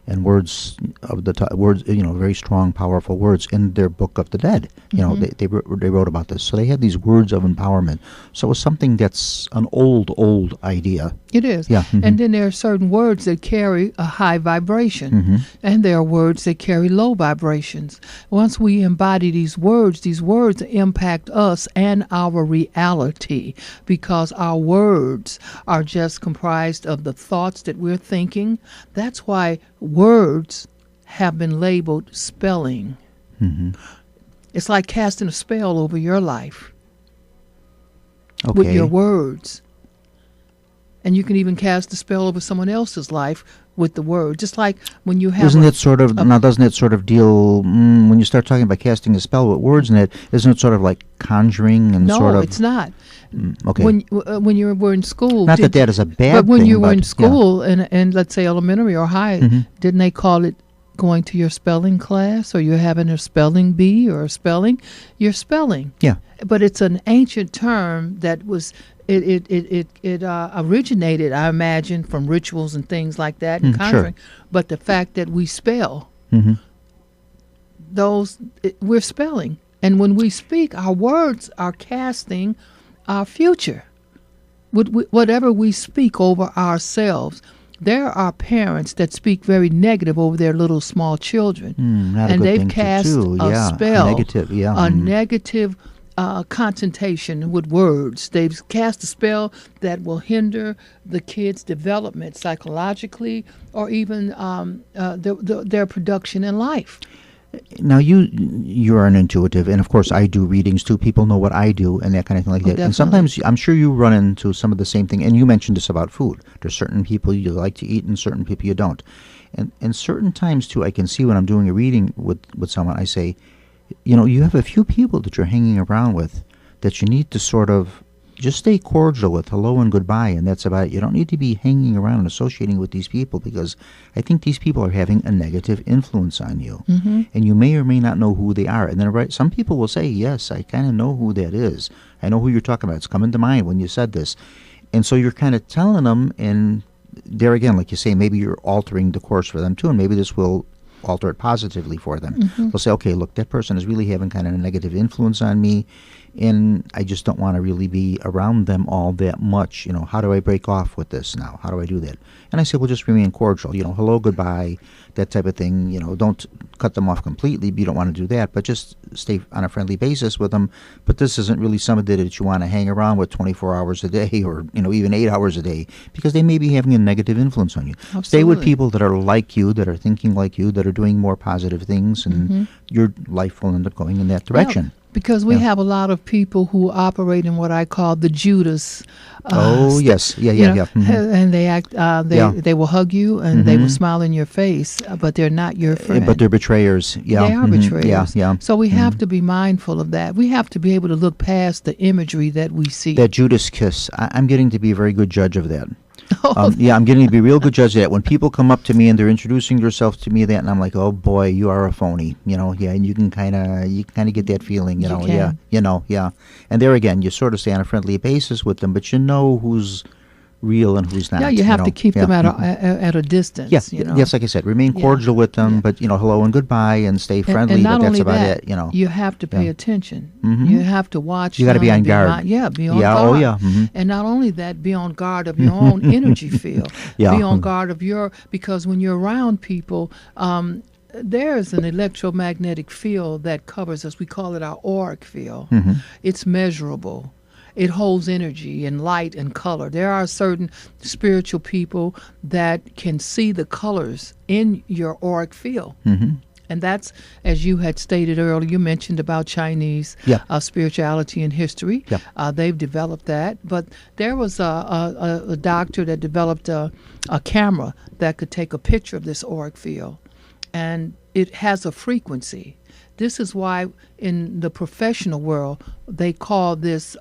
And words of words, very strong, powerful words in their Book of the Dead. They wrote about this. So they had these words of empowerment. So it's something that's an old idea. It is. Yeah. And then there are certain words that carry a high vibration, and there are words that carry low vibrations. Once we embody these words impact us and our reality, because our words are just comprised of the thoughts that we're thinking. That's why words have been labeled spelling. It's like casting a spell over your life with your words. And you can even cast a spell over someone else's life with the word. Just like when you have... doesn't it sort of deal, when you start talking about casting a spell with words in it, isn't it sort of like conjuring and sort of... No, it's not. Okay. When you were in school... Not that is a bad thing, but when you were in school, and let's say elementary or high, didn't they call it going to your spelling class, or you're having a spelling bee or a spelling? You're spelling. Yeah. But it's an ancient term that was... It originated, I imagine, from rituals and things like that and conjuring. Sure. But the fact that we spell, we're spelling. And when we speak, our words are casting our future. Whatever we speak over ourselves, there are parents that speak very negative over their little small children. And they've cast a spell, a negative concentration with words. They've cast a spell that will hinder the kids' development psychologically, or even their production in life. Now, you are an intuitive, and of course I do readings too. People know what I do and that kind of thing like that. Definitely. And sometimes I'm sure you run into some of the same thing. And you mentioned this about food. There's certain people you like to eat and certain people you don't. And certain times too, I can see when I'm doing a reading with someone, I say, you have a few people that you're hanging around with that you need to sort of just stay cordial with, hello and goodbye, and that's about it. You don't need to be hanging around and associating with these people, because I think these people are having a negative influence on you. And you may or may not know who they are. And then some people will say, yes, I kind of know who that is. I know who you're talking about. It's coming to mind when you said this. And so you're kind of telling them, and there again, like you say, maybe you're altering the course for them too, and maybe this will alter it positively for them. They'll say, okay, look, that person is really having kind of a negative influence on me, and I just don't want to really be around them all that much. How do I break off with this now? How do I do that? And I say, well, just remain cordial. Hello, goodbye, that type of thing. Don't cut them off completely. You don't want to do that, but just stay on a friendly basis with them. But this isn't really somebody that you want to hang around with 24 hours a day, or even 8 hours a day, because they may be having a negative influence on you. Absolutely. Stay with people that are like you, that are thinking like you, that are doing more positive things, and your life will end up going in that direction. Yeah, because we have a lot of people who operate in what I call the Judas. Yes, yeah. And they act. They will hug you and they will smile in your face, but they're not your friend. But they're betrayers. Yeah, they are betrayers. Yeah. So we have to be mindful of that. We have to be able to look past the imagery that we see. That Judas kiss. I'm getting to be a very good judge of that. I'm getting to be a real good judge of that. When people come up to me and they're introducing themselves to me, and I'm like, oh boy, you are a phony, and you can kind of get that feeling, And there again, you sort of stay on a friendly basis with them, but you know who's real and who's not. Yeah, you have to keep them at a distance. Yes, yes, like I said, remain cordial with them, but hello and goodbye, and stay friendly. And not but that's only about that, it. You have to pay attention. You have to watch. You got to be on guard. Be on guard. Oh yeah. And not only that, be on guard of your own energy field. Be on guard of because when you're around people, there's an electromagnetic field that covers us. We call it our auric field. It's measurable. It holds energy and light and color. There are certain spiritual people that can see the colors in your auric field. And that's, as you had stated earlier, you mentioned about Chinese spirituality and history. They've developed that. But there was a doctor that developed a camera that could take a picture of this auric field. And it has a frequency. This is why in the professional world, they call this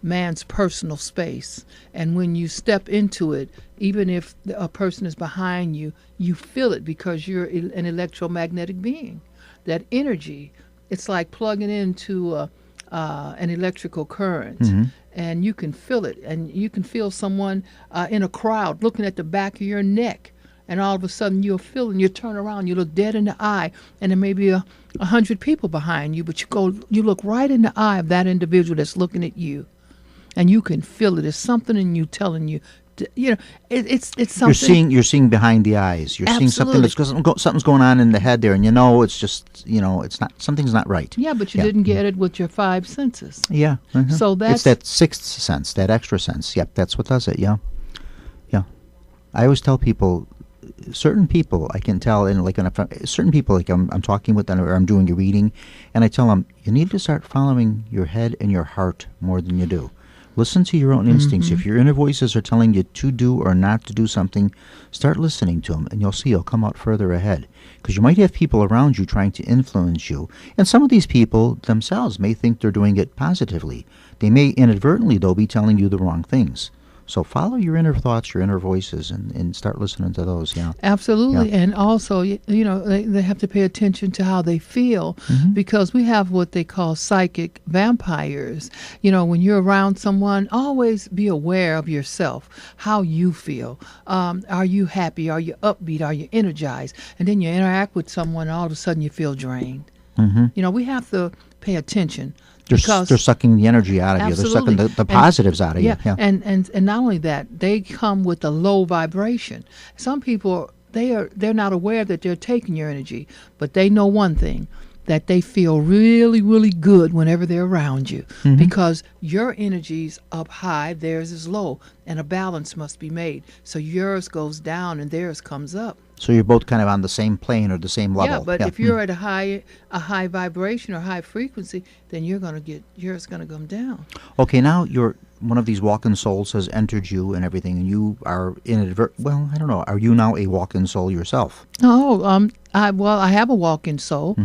man's personal space. And when you step into it, even if a person is behind you, you feel it because you're an electromagnetic being. That energy, it's like plugging into an electrical current. And you can feel it. And you can feel someone in a crowd looking at the back of your neck. And all of a sudden you're feeling, you turn around, you look dead in the eye, and there may be 100 people behind you, but you look right in the eye of that individual that's looking at you. And you can feel it. There's something in you telling you, it's something. You're seeing behind the eyes. You're seeing something something's going on in the head there, and it's just it's not, something's not right. Yeah, but you didn't get it with your 5 senses. Yeah. So it's that sixth sense, that extra sense. Yep, that's what does it. Yeah. I always tell people, certain people I can tell, and certain people, like I'm talking with them or I'm doing a reading, and I tell them, you need to start following your head and your heart more than you do. Listen to your own instincts. If your inner voices are telling you to do or not to do something, start listening to them, and you'll see you'll come out further ahead. Because you might have people around you trying to influence you. And some of these people themselves may think they're doing it positively. They may inadvertently, though, be telling you the wrong things. So follow your inner thoughts, your inner voices, and start listening to those. Yeah, absolutely. Yeah. And also, they have to pay attention to how they feel, because we have what they call psychic vampires. When you're around someone, always be aware of yourself, how you feel. Are you happy? Are you upbeat? Are you energized? And then you interact with someone, and all of a sudden you feel drained. We have to pay attention. They're sucking the energy out of absolutely. You. They're sucking the positives out of you. Yeah. And not only that, they come with a low vibration. Some people, they're not aware that they're taking your energy, but they know one thing, that they feel really, really good whenever they're around you, because your energy's up high, theirs is low, and a balance must be made. So yours goes down and theirs comes up. So you're both kind of on the same plane or the same level. Yeah, but if you're at a high vibration or high frequency, then yours going to come down. Okay, now one of these walk-in souls has entered you and everything, and you are well, I don't know. Are you now a walk-in soul yourself? Oh, I have a walk-in soul,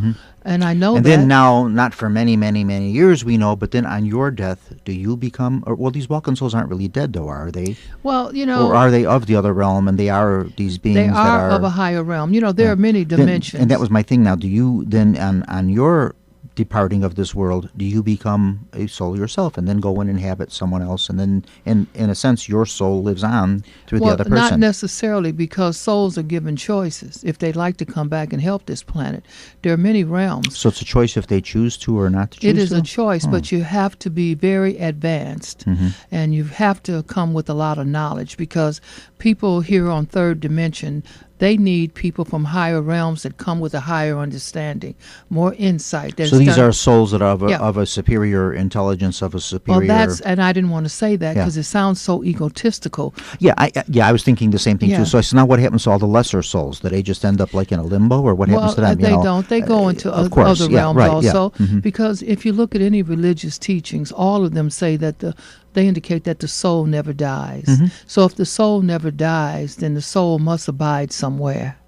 and I know that. And then now, not for many, many, many years, we know, but then on your death, do you become? These walk-in souls aren't really dead, though, are they? Well, or are they of the other realm, and they are these beings that are of a higher realm? There are many dimensions. And that was my thing. Now, do you then on your departing of this world, do you become a soul yourself and then go and inhabit someone else, and then in a sense your soul lives on through the other person? Not necessarily, because souls are given choices if they'd like to come back and help this planet. There are many realms. So it's a choice if they choose to or not to choose to? It is a choice, but you have to be very advanced, and you have to come with a lot of knowledge, because people here on third dimension, They need people from higher realms that come with a higher understanding, more insight. So these are souls that are of a superior intelligence, of a superior... Well, and I didn't want to say that because it sounds so egotistical. Yeah, I was thinking the same thing too. So it's not what happens to all the lesser souls. Do they just end up like in a limbo, or what happens to them? They don't. They go into other realms also. Because if you look at any religious teachings, all of them say that they indicate that the soul never dies. So if the soul never dies, then the soul must abide somewhere.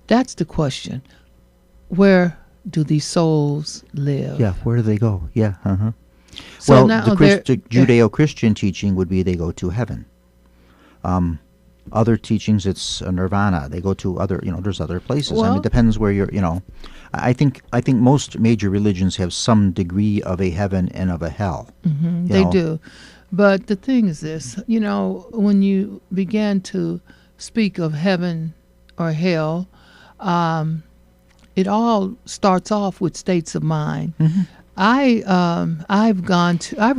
That's the question. Where do these souls live? Yeah, where do they go? Yeah, So well, now the Judeo-Christian teaching would be they go to heaven. Other teachings, it's nirvana. They go to other, there's other places. Well, it depends where you're, I think most major religions have some degree of a heaven and of a hell. They do. But the thing is this, when you began to speak of heaven or hell, it all starts off with states of mind. I've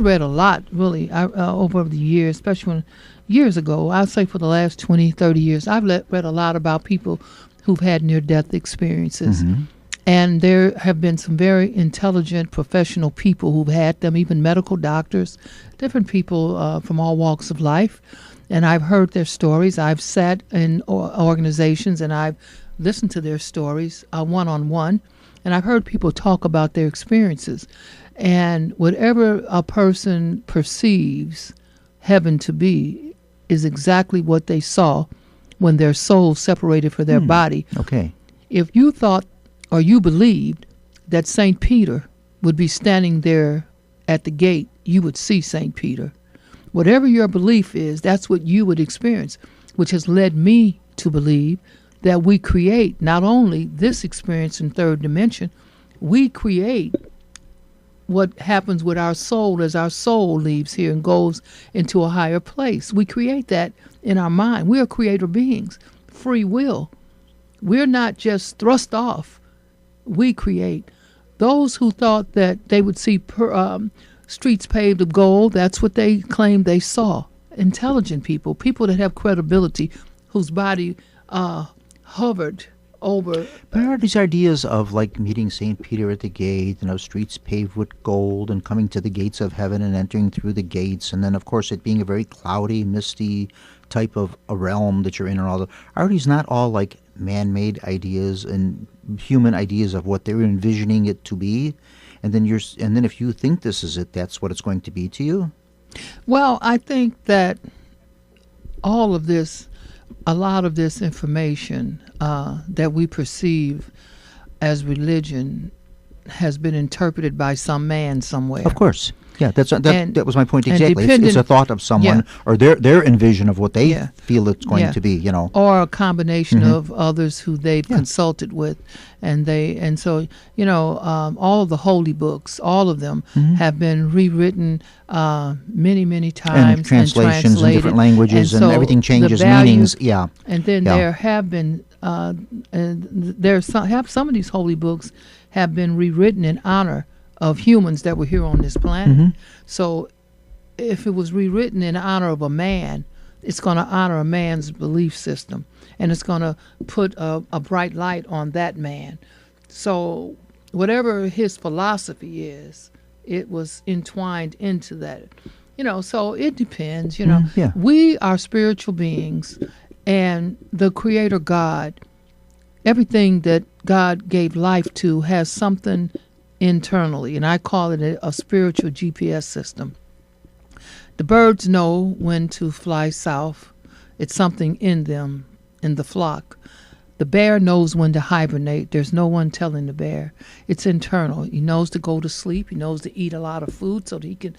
read a lot, really, over the years, especially years ago. I'd say for the last 20, 30 years, I've read a lot about people who've had near-death experiences. And there have been some very intelligent professional people who've had them, even medical doctors, different people from all walks of life. And I've heard their stories. I've sat in organizations and I've listened to their stories one-on-one. And I've heard people talk about their experiences. And whatever a person perceives heaven to be is exactly what they saw when their soul separated from their body. Okay. If you thought or you believed that St. Peter would be standing there at the gate, you would see St. Peter. Whatever your belief is, that's what you would experience, which has led me to believe that we create not only this experience in third dimension, we create what happens with our soul as our soul leaves here and goes into a higher place. We create that in our mind. We are creator beings, free will. We're not just thrust off. We create. Those who thought that they would see streets paved with gold, that's what they claimed they saw. Intelligent people, people that have credibility, whose body hovered over. But are these ideas of like meeting St. Peter at the gate and of streets paved with gold and coming to the gates of heaven and entering through the gates, and then of course it being a very cloudy, misty type of a realm that you're in, and all that, are these not all like man-made ideas and human ideas of what they're envisioning it to be? And then if you think this is it, that's what it's going to be to you? Well, I think that all of this, a lot of this information that we perceive as religion has been interpreted by some man somewhere. Of course. Yeah, that was my point exactly. It's a thought of someone, or their envision of what they feel it's going to be, or a combination of others who they've consulted with, and so all of the holy books, all of them have been rewritten many times, and translations in different languages, and everything changes meanings. Yeah, and then there have been some of these holy books have been rewritten in honor of humans that were here on this planet. So if it was rewritten in honor of a man, it's going to honor a man's belief system, and it's going to put a bright light on that man. So whatever his philosophy is, it was entwined into that. So it depends. We are spiritual beings, and the Creator God, everything that God gave life to has something internally, and I call it a spiritual GPS system. The birds know when to fly south. It's something in them, in the flock. The bear knows when to hibernate. There's no one telling the bear. It's internal. He knows to go to sleep. He knows to eat a lot of food so that he can,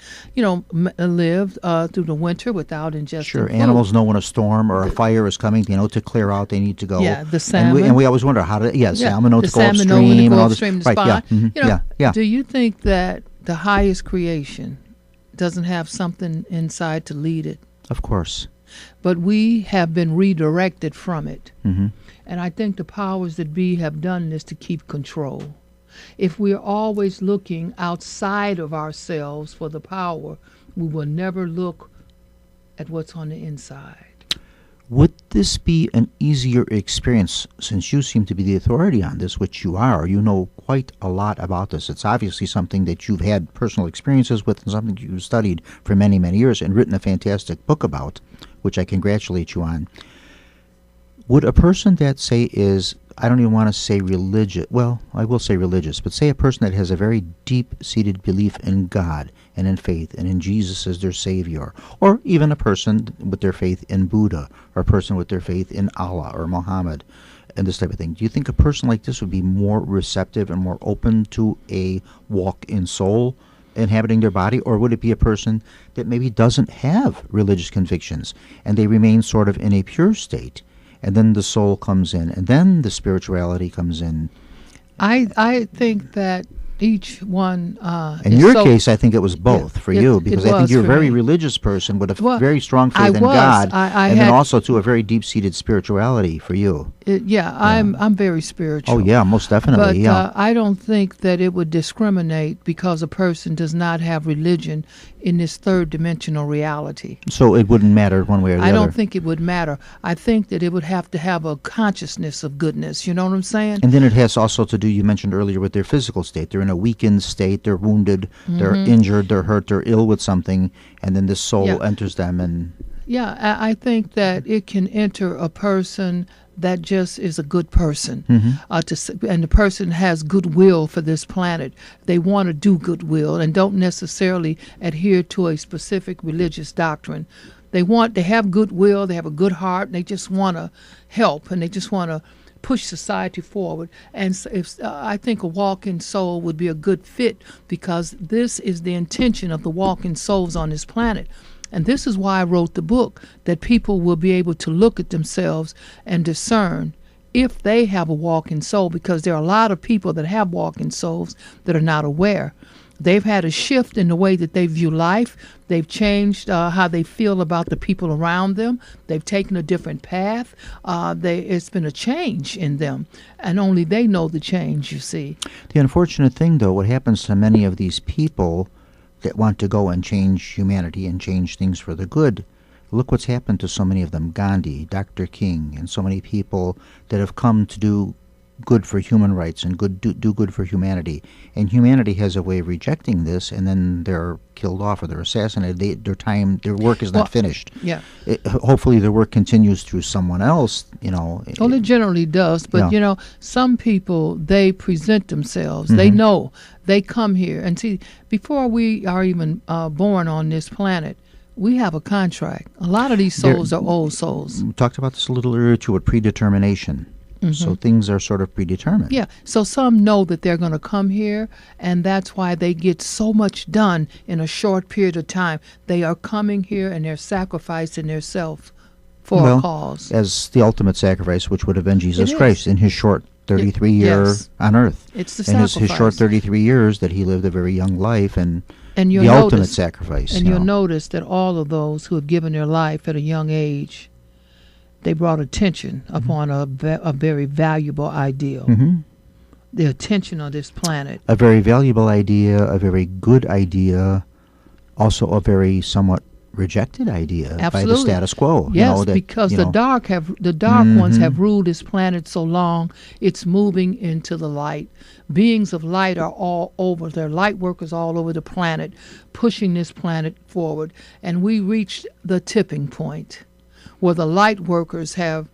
live through the winter without ingesting Sure, food. Animals know when a storm or a fire is coming. They know to clear out. They need to go. Yeah, the salmon. And we always wonder how to. Salmon know to go salmon know upstream when to and go all this. upstream to Right? spawn. Yeah. Do you think that the highest creation doesn't have something inside to lead it? Of course. But we have been redirected from it. And I think the powers that be have done this to keep control. If we're always looking outside of ourselves for the power, we will never look at what's on the inside. Would this be an easier experience, since you seem to be the authority on this, which you are? You know quite a lot about this. It's obviously something that you've had personal experiences with and something you've studied for many, many years and written a fantastic book about, which I congratulate you on. Would a person that, say, is, I don't even want to say religious, well, I will say religious, but say a person that has a very deep-seated belief in God and in faith and in Jesus as their Savior, or even a person with their faith in Buddha, or a person with their faith in Allah or Muhammad, and this type of thing, do you think a person like this would be more receptive and more open to a walk in soul inhabiting their body, or would it be a person that maybe doesn't have religious convictions and they remain sort of in a pure state? And then the soul comes in, and then the spirituality comes in. I think that each one. In your case, I think it was both for you, because I think you're a very religious person with a very strong faith in God, and then also to a very deep-seated spirituality for you. I'm very spiritual. Oh yeah, most definitely. But I don't think that it would discriminate because a person does not have religion in this third dimensional reality. So it wouldn't matter one way or the other? I don't think it would matter. I think that it would have to have a consciousness of goodness. You know what I'm saying? And then it has also to do, you mentioned earlier, with their physical state. They're in a weakened state. They're wounded. They're injured. They're hurt. They're ill with something. And then this soul enters them. And I think that it can enter a person that just is a good person, and the person has goodwill for this planet. They want to do goodwill and don't necessarily adhere to a specific religious doctrine. They have goodwill, they have a good heart, and they just want to help, and they just want to push society forward. And so I think a walk-in soul would be a good fit, because this is the intention of the walk-in souls on this planet. And this is why I wrote the book, that people will be able to look at themselves and discern if they have a walk-in soul, because there are a lot of people that have walk-in souls that are not aware. They've had a shift in the way that they view life. They've changed how they feel about the people around them. They've taken a different path. It's been a change in them, and only they know the change, you see. The unfortunate thing, though, what happens to many of these people that want to go and change humanity and change things for the good, look what's happened to so many of them. Gandhi, Dr. King, and so many people that have come to do good for human rights and do good for humanity. And humanity has a way of rejecting this, and then they're killed off or they're assassinated. Their work is not finished. Yeah. Hopefully their work continues through someone else, Well, it generally does, but some people, they present themselves. They know. They come here. And see, before we are even born on this planet, we have a contract. A lot of these souls are old souls. We talked about this a little earlier too, with predetermination. So things are sort of predetermined. Yeah. So some know that they're going to come here, and that's why they get so much done in a short period of time. They are coming here and they're sacrificing themselves for a cause. As the ultimate sacrifice, which would have been Jesus Christ in his short 33 years on earth. It's the in sacrifice. his short 33 years that he lived a very young life, and the ultimate sacrifice. And you'll notice that all of those who have given their life at a young age, they brought attention upon a very valuable ideal. The attention on this planet. A very valuable idea, a very good idea, also a very somewhat rejected idea by the status quo. Yes, because the dark ones have ruled this planet so long, it's moving into the light. Beings of light are all over. There are light workers all over the planet, pushing this planet forward. And we reached the tipping point, where the light workers have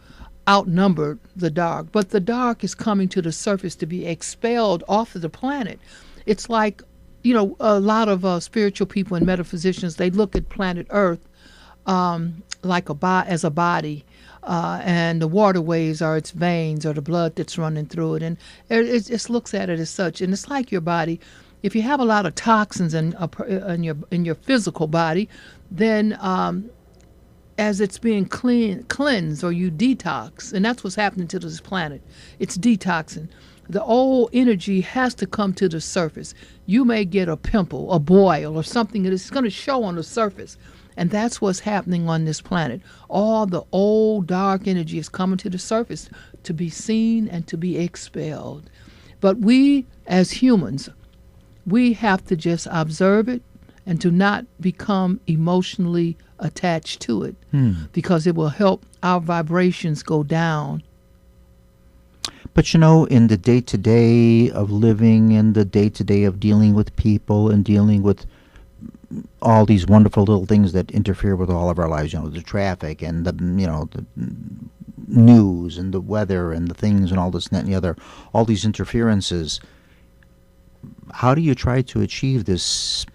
outnumbered the dark. But the dark is coming to the surface to be expelled off of the planet. It's like, a lot of spiritual people and metaphysicians, they look at planet Earth like as a body, and the waterways are its veins or the blood that's running through it. And it just looks at it as such. And it's like your body. If you have a lot of toxins in your physical body, then as it's being cleansed, or you detox, and that's what's happening to this planet. It's detoxing. The old energy has to come to the surface. You may get a pimple, a boil, or something that is going to show on the surface. And that's what's happening on this planet. All the old dark energy is coming to the surface to be seen and to be expelled. But we, as humans, we have to just observe it and to not become emotionally attached to it, because it will help our vibrations go down. But in the day-to-day of living, and the day-to-day of dealing with people and dealing with all these wonderful little things that interfere with all of our lives, the traffic and the news and the weather and the things and all this and that and the other, all these interferences, how do you try to achieve this?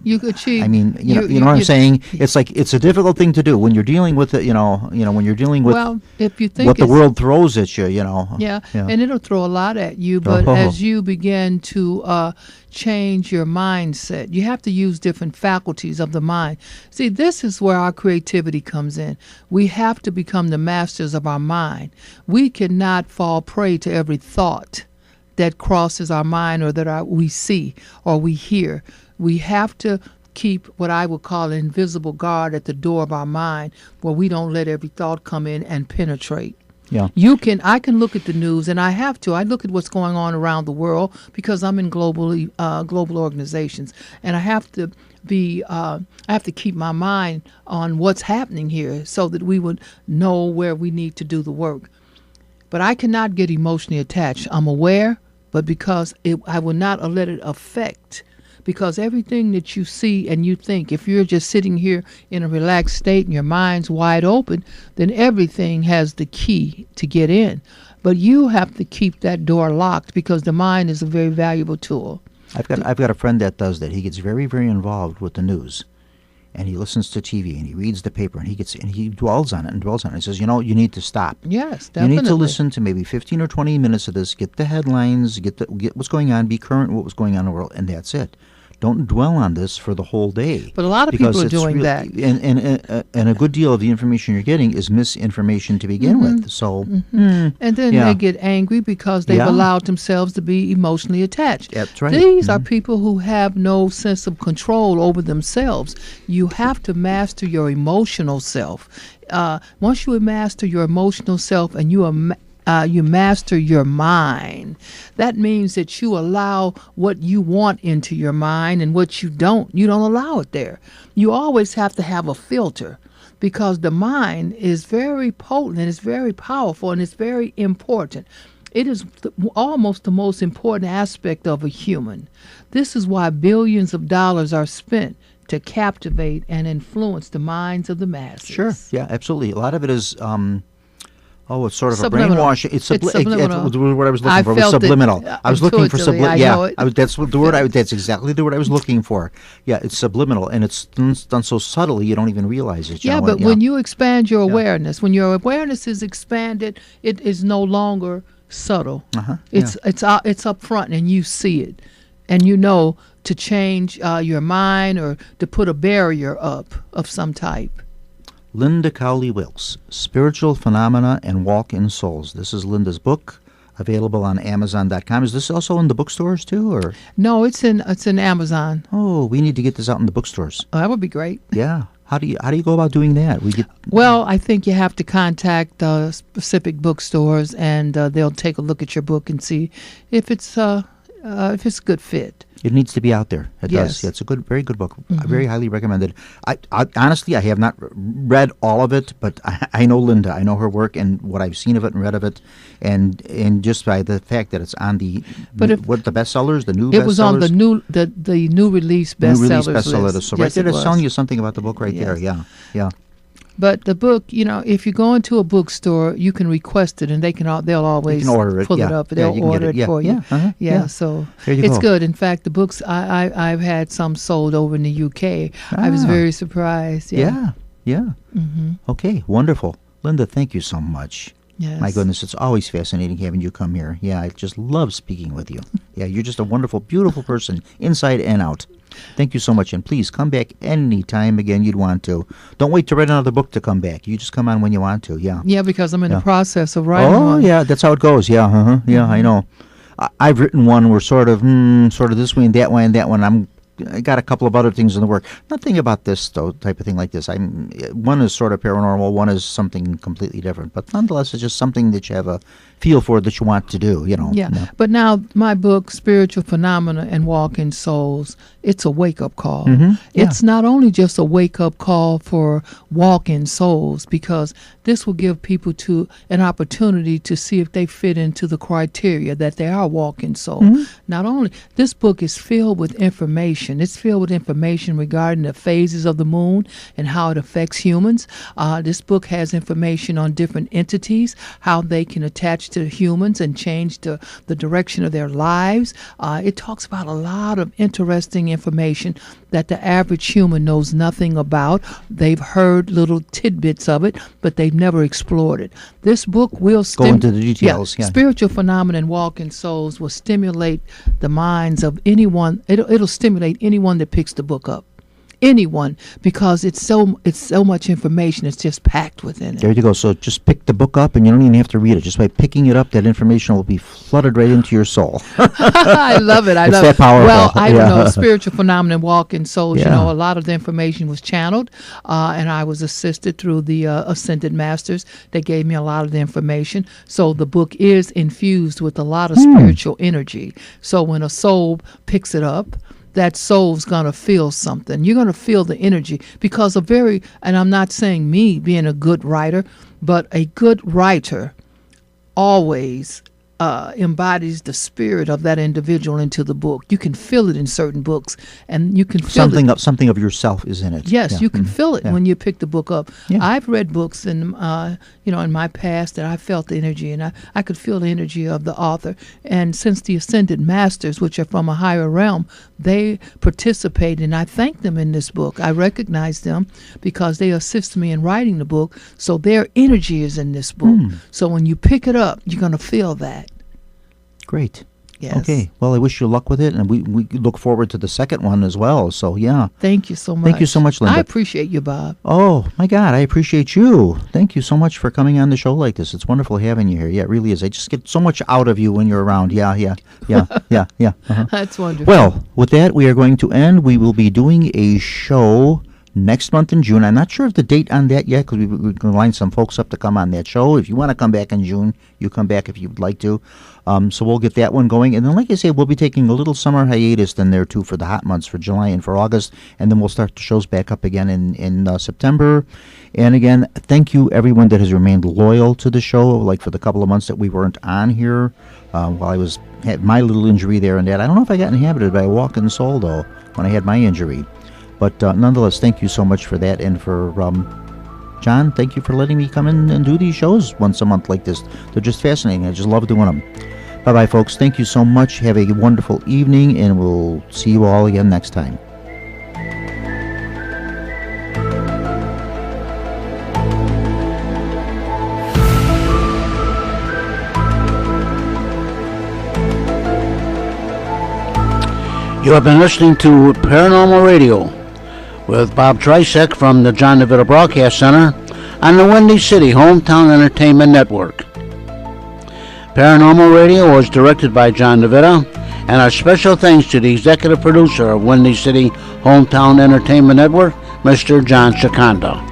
You achieve. I mean, you know what I'm saying. It's like it's a difficult thing to do when you're dealing with it. When you're dealing with if you think what the world throws at you. Yeah, and it'll throw a lot at you. But as you begin to change your mindset, you have to use different faculties of the mind. See, this is where our creativity comes in. We have to become the masters of our mind. We cannot fall prey to every thought that crosses our mind, or that we see or we hear. We have to keep what I would call an invisible guard at the door of our mind, where we don't let every thought come in and penetrate. Yeah. I can look at the news, and I have to. I look at what's going on around the world because I'm in global organizations, and I have to keep my mind on what's happening here so that we would know where we need to do the work. But I cannot get emotionally attached. I'm aware, but because I will not let it affect. Because everything that you see and you think, if you're just sitting here in a relaxed state and your mind's wide open, then everything has the key to get in. But you have to keep that door locked, because the mind is a very valuable tool. I've got a friend that does that. He gets very, very involved with the news. And he listens to TV and he reads the paper and he dwells on it and dwells on it. He says, you need to stop. Yes, definitely. You need to listen to maybe 15 or 20 minutes of this, get the headlines, get what's going on, be current with what's going on in the world, and that's it. Don't dwell on this for the whole day. But a lot of people are doing that. And a good deal of the information you're getting is misinformation to begin with. So, and then they get angry because they've allowed themselves to be emotionally attached. That's right. These are people who have no sense of control over themselves. You have to master your emotional self. Once you master your emotional self and you master your mind, that means that you allow what you want into your mind, and what you don't allow it there. You always have to have a filter, because the mind is very potent and it's very powerful and it's very important. It is almost the most important aspect of a human. This is why billions of dollars are spent to captivate and influence the minds of the masses. Sure. Yeah, absolutely. A lot of it is it's sort of subliminal. A brainwash. It's subliminal. What I was looking for was felt subliminal. I was looking for subliminal. Yeah, that's the word. That's exactly the word I was looking for. Yeah, it's subliminal, and it's done so subtly you don't even realize it. But when you expand your awareness, when your awareness is expanded, it is no longer subtle. It's up front, and you see it, and you know to change your mind or to put a barrier up of some type. Linda Cowley-Wilkes, Spiritual Phenomena and Walk-in Souls. This is Linda's book, available on Amazon.com. Is this also in the bookstores too, or? No, it's in Amazon. Oh, we need to get this out in the bookstores. Oh, that would be great. Yeah. How do you go about doing that? Well, I think you have to contact specific bookstores, and they'll take a look at your book and see if it's a good fit. It needs to be out there. It does. Yeah, it's a very good book. Very highly recommended. I honestly, I have not read all of it, but I know Linda. I know her work and what I've seen of it and read of it, and just by the fact that it's on the the bestsellers, the new bestsellers. It was on the new release bestsellers list. So right there, it's telling you something about the book right there. Yeah. But the book, if you go into a bookstore, you can request it, and they'll always order it. Pull it up. They'll order it for you. So it's good. In fact, the books I've had some sold over in the UK. I was very surprised. Yeah. Okay, wonderful, Linda. Thank you so much. Yes. My goodness, it's always fascinating having you come here. Yeah, I just love speaking with you. Yeah, you're just a wonderful, beautiful person, inside and out. Thank you so much, and please come back any time again you'd want to. Don't wait to write another book to come back. You just come on when you want to. Yeah, because I'm in the process of writing one. Oh, yeah, that's how it goes. Yeah, I know. I've written one where sort of this way and that way and that one. I got a couple of other things in the work. Nothing about this though, type of thing like this. One is sort of paranormal, one is something completely different. But nonetheless, it's just something that you have a feel for that you want to do. Yeah. But now my book, Spiritual Phenomena and Walking Souls, it's a wake-up call. It's not only just a wake-up call for walking souls, because this will give people an opportunity to see if they fit into the criteria that they are walking souls. Not only, this book is filled with information. It's filled with information regarding the phases of the moon and how it affects humans. This book has information on different entities, how they can attach to humans and change the direction of their lives. It talks about a lot of interesting information that the average human knows nothing about. They've heard little tidbits of it, but they've never explored it. This book will go into the details. Yeah. Spiritual Phenomena and Walking Souls will stimulate the minds of anyone. It'll stimulate anyone that picks the book up. Anyone, because it's so much information. It's just packed within it. There you go. So just pick the book up, and you don't even have to read it. Just by picking it up, that information will be flooded right into your soul. I love it. It's that powerful. Well, I don't know. Spiritual Phenomena and Walking Souls. A lot of the information was channeled, and I was assisted through the Ascended Masters. They gave me a lot of the information. So the book is infused with a lot of spiritual energy. So when a soul picks it up, that soul's going to feel something. You're going to feel the energy, because and I'm not saying me being a good writer, but a good writer always embodies the spirit of that individual into the book. You can feel it in certain books, and you can feel something of yourself is in it. Yes, you can feel it when you pick the book up. I've read books in my past that I felt the energy, and I could feel the energy of the author. And since the Ascended Masters, which are from a higher realm, they participate, and I thank them in this book. I recognize them because they assist me in writing the book, so their energy is in this book. So when you pick it up, you're going to feel that. Great. Yes. Okay. Well, I wish you luck with it, and we look forward to the second one as well. So, yeah. Thank you so much. Thank you so much, Linda. I appreciate you, Bob. Oh, my God. I appreciate you. Thank you so much for coming on the show like this. It's wonderful having you here. Yeah, it really is. I just get so much out of you when you're around. Yeah. That's wonderful. Well, with that, we are going to end. We will be doing a show next month in June. I'm not sure of the date on that yet, because we're going to line some folks up to come on that show. If you want to come back in June, you come back if you'd like to. So we'll get that one going. And then, like I say, we'll be taking a little summer hiatus then there, too, for the hot months, for July and for August. And then we'll start the shows back up again in September. And again, thank you, everyone that has remained loyal to the show, like for the couple of months that we weren't on here, while I had my little injury there and that. I don't know if I got inhabited by a walking soul, though, when I had my injury. But nonetheless, thank you so much for that. And for John, thank you for letting me come in and do these shows once a month like this. They're just fascinating. I just love doing them. Bye-bye, folks. Thank you so much. Have a wonderful evening, and we'll see you all again next time. You have been listening to Paranormal Radio with Bob Tricek from the John DeVita Broadcast Center on the Windy City Hometown Entertainment Network. Paranormal Radio was directed by John DeVita, and our special thanks to the executive producer of Windy City Hometown Entertainment Network, Mr. John Shikanda.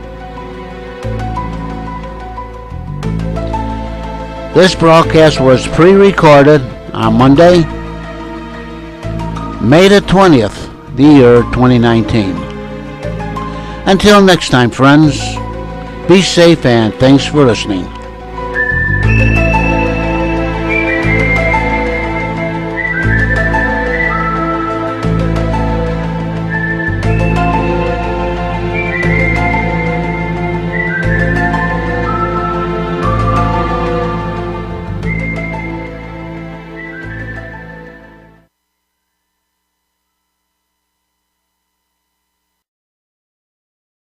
This broadcast was pre-recorded on Monday, May the 20th, the year 2019. Until next time, friends, be safe and thanks for listening.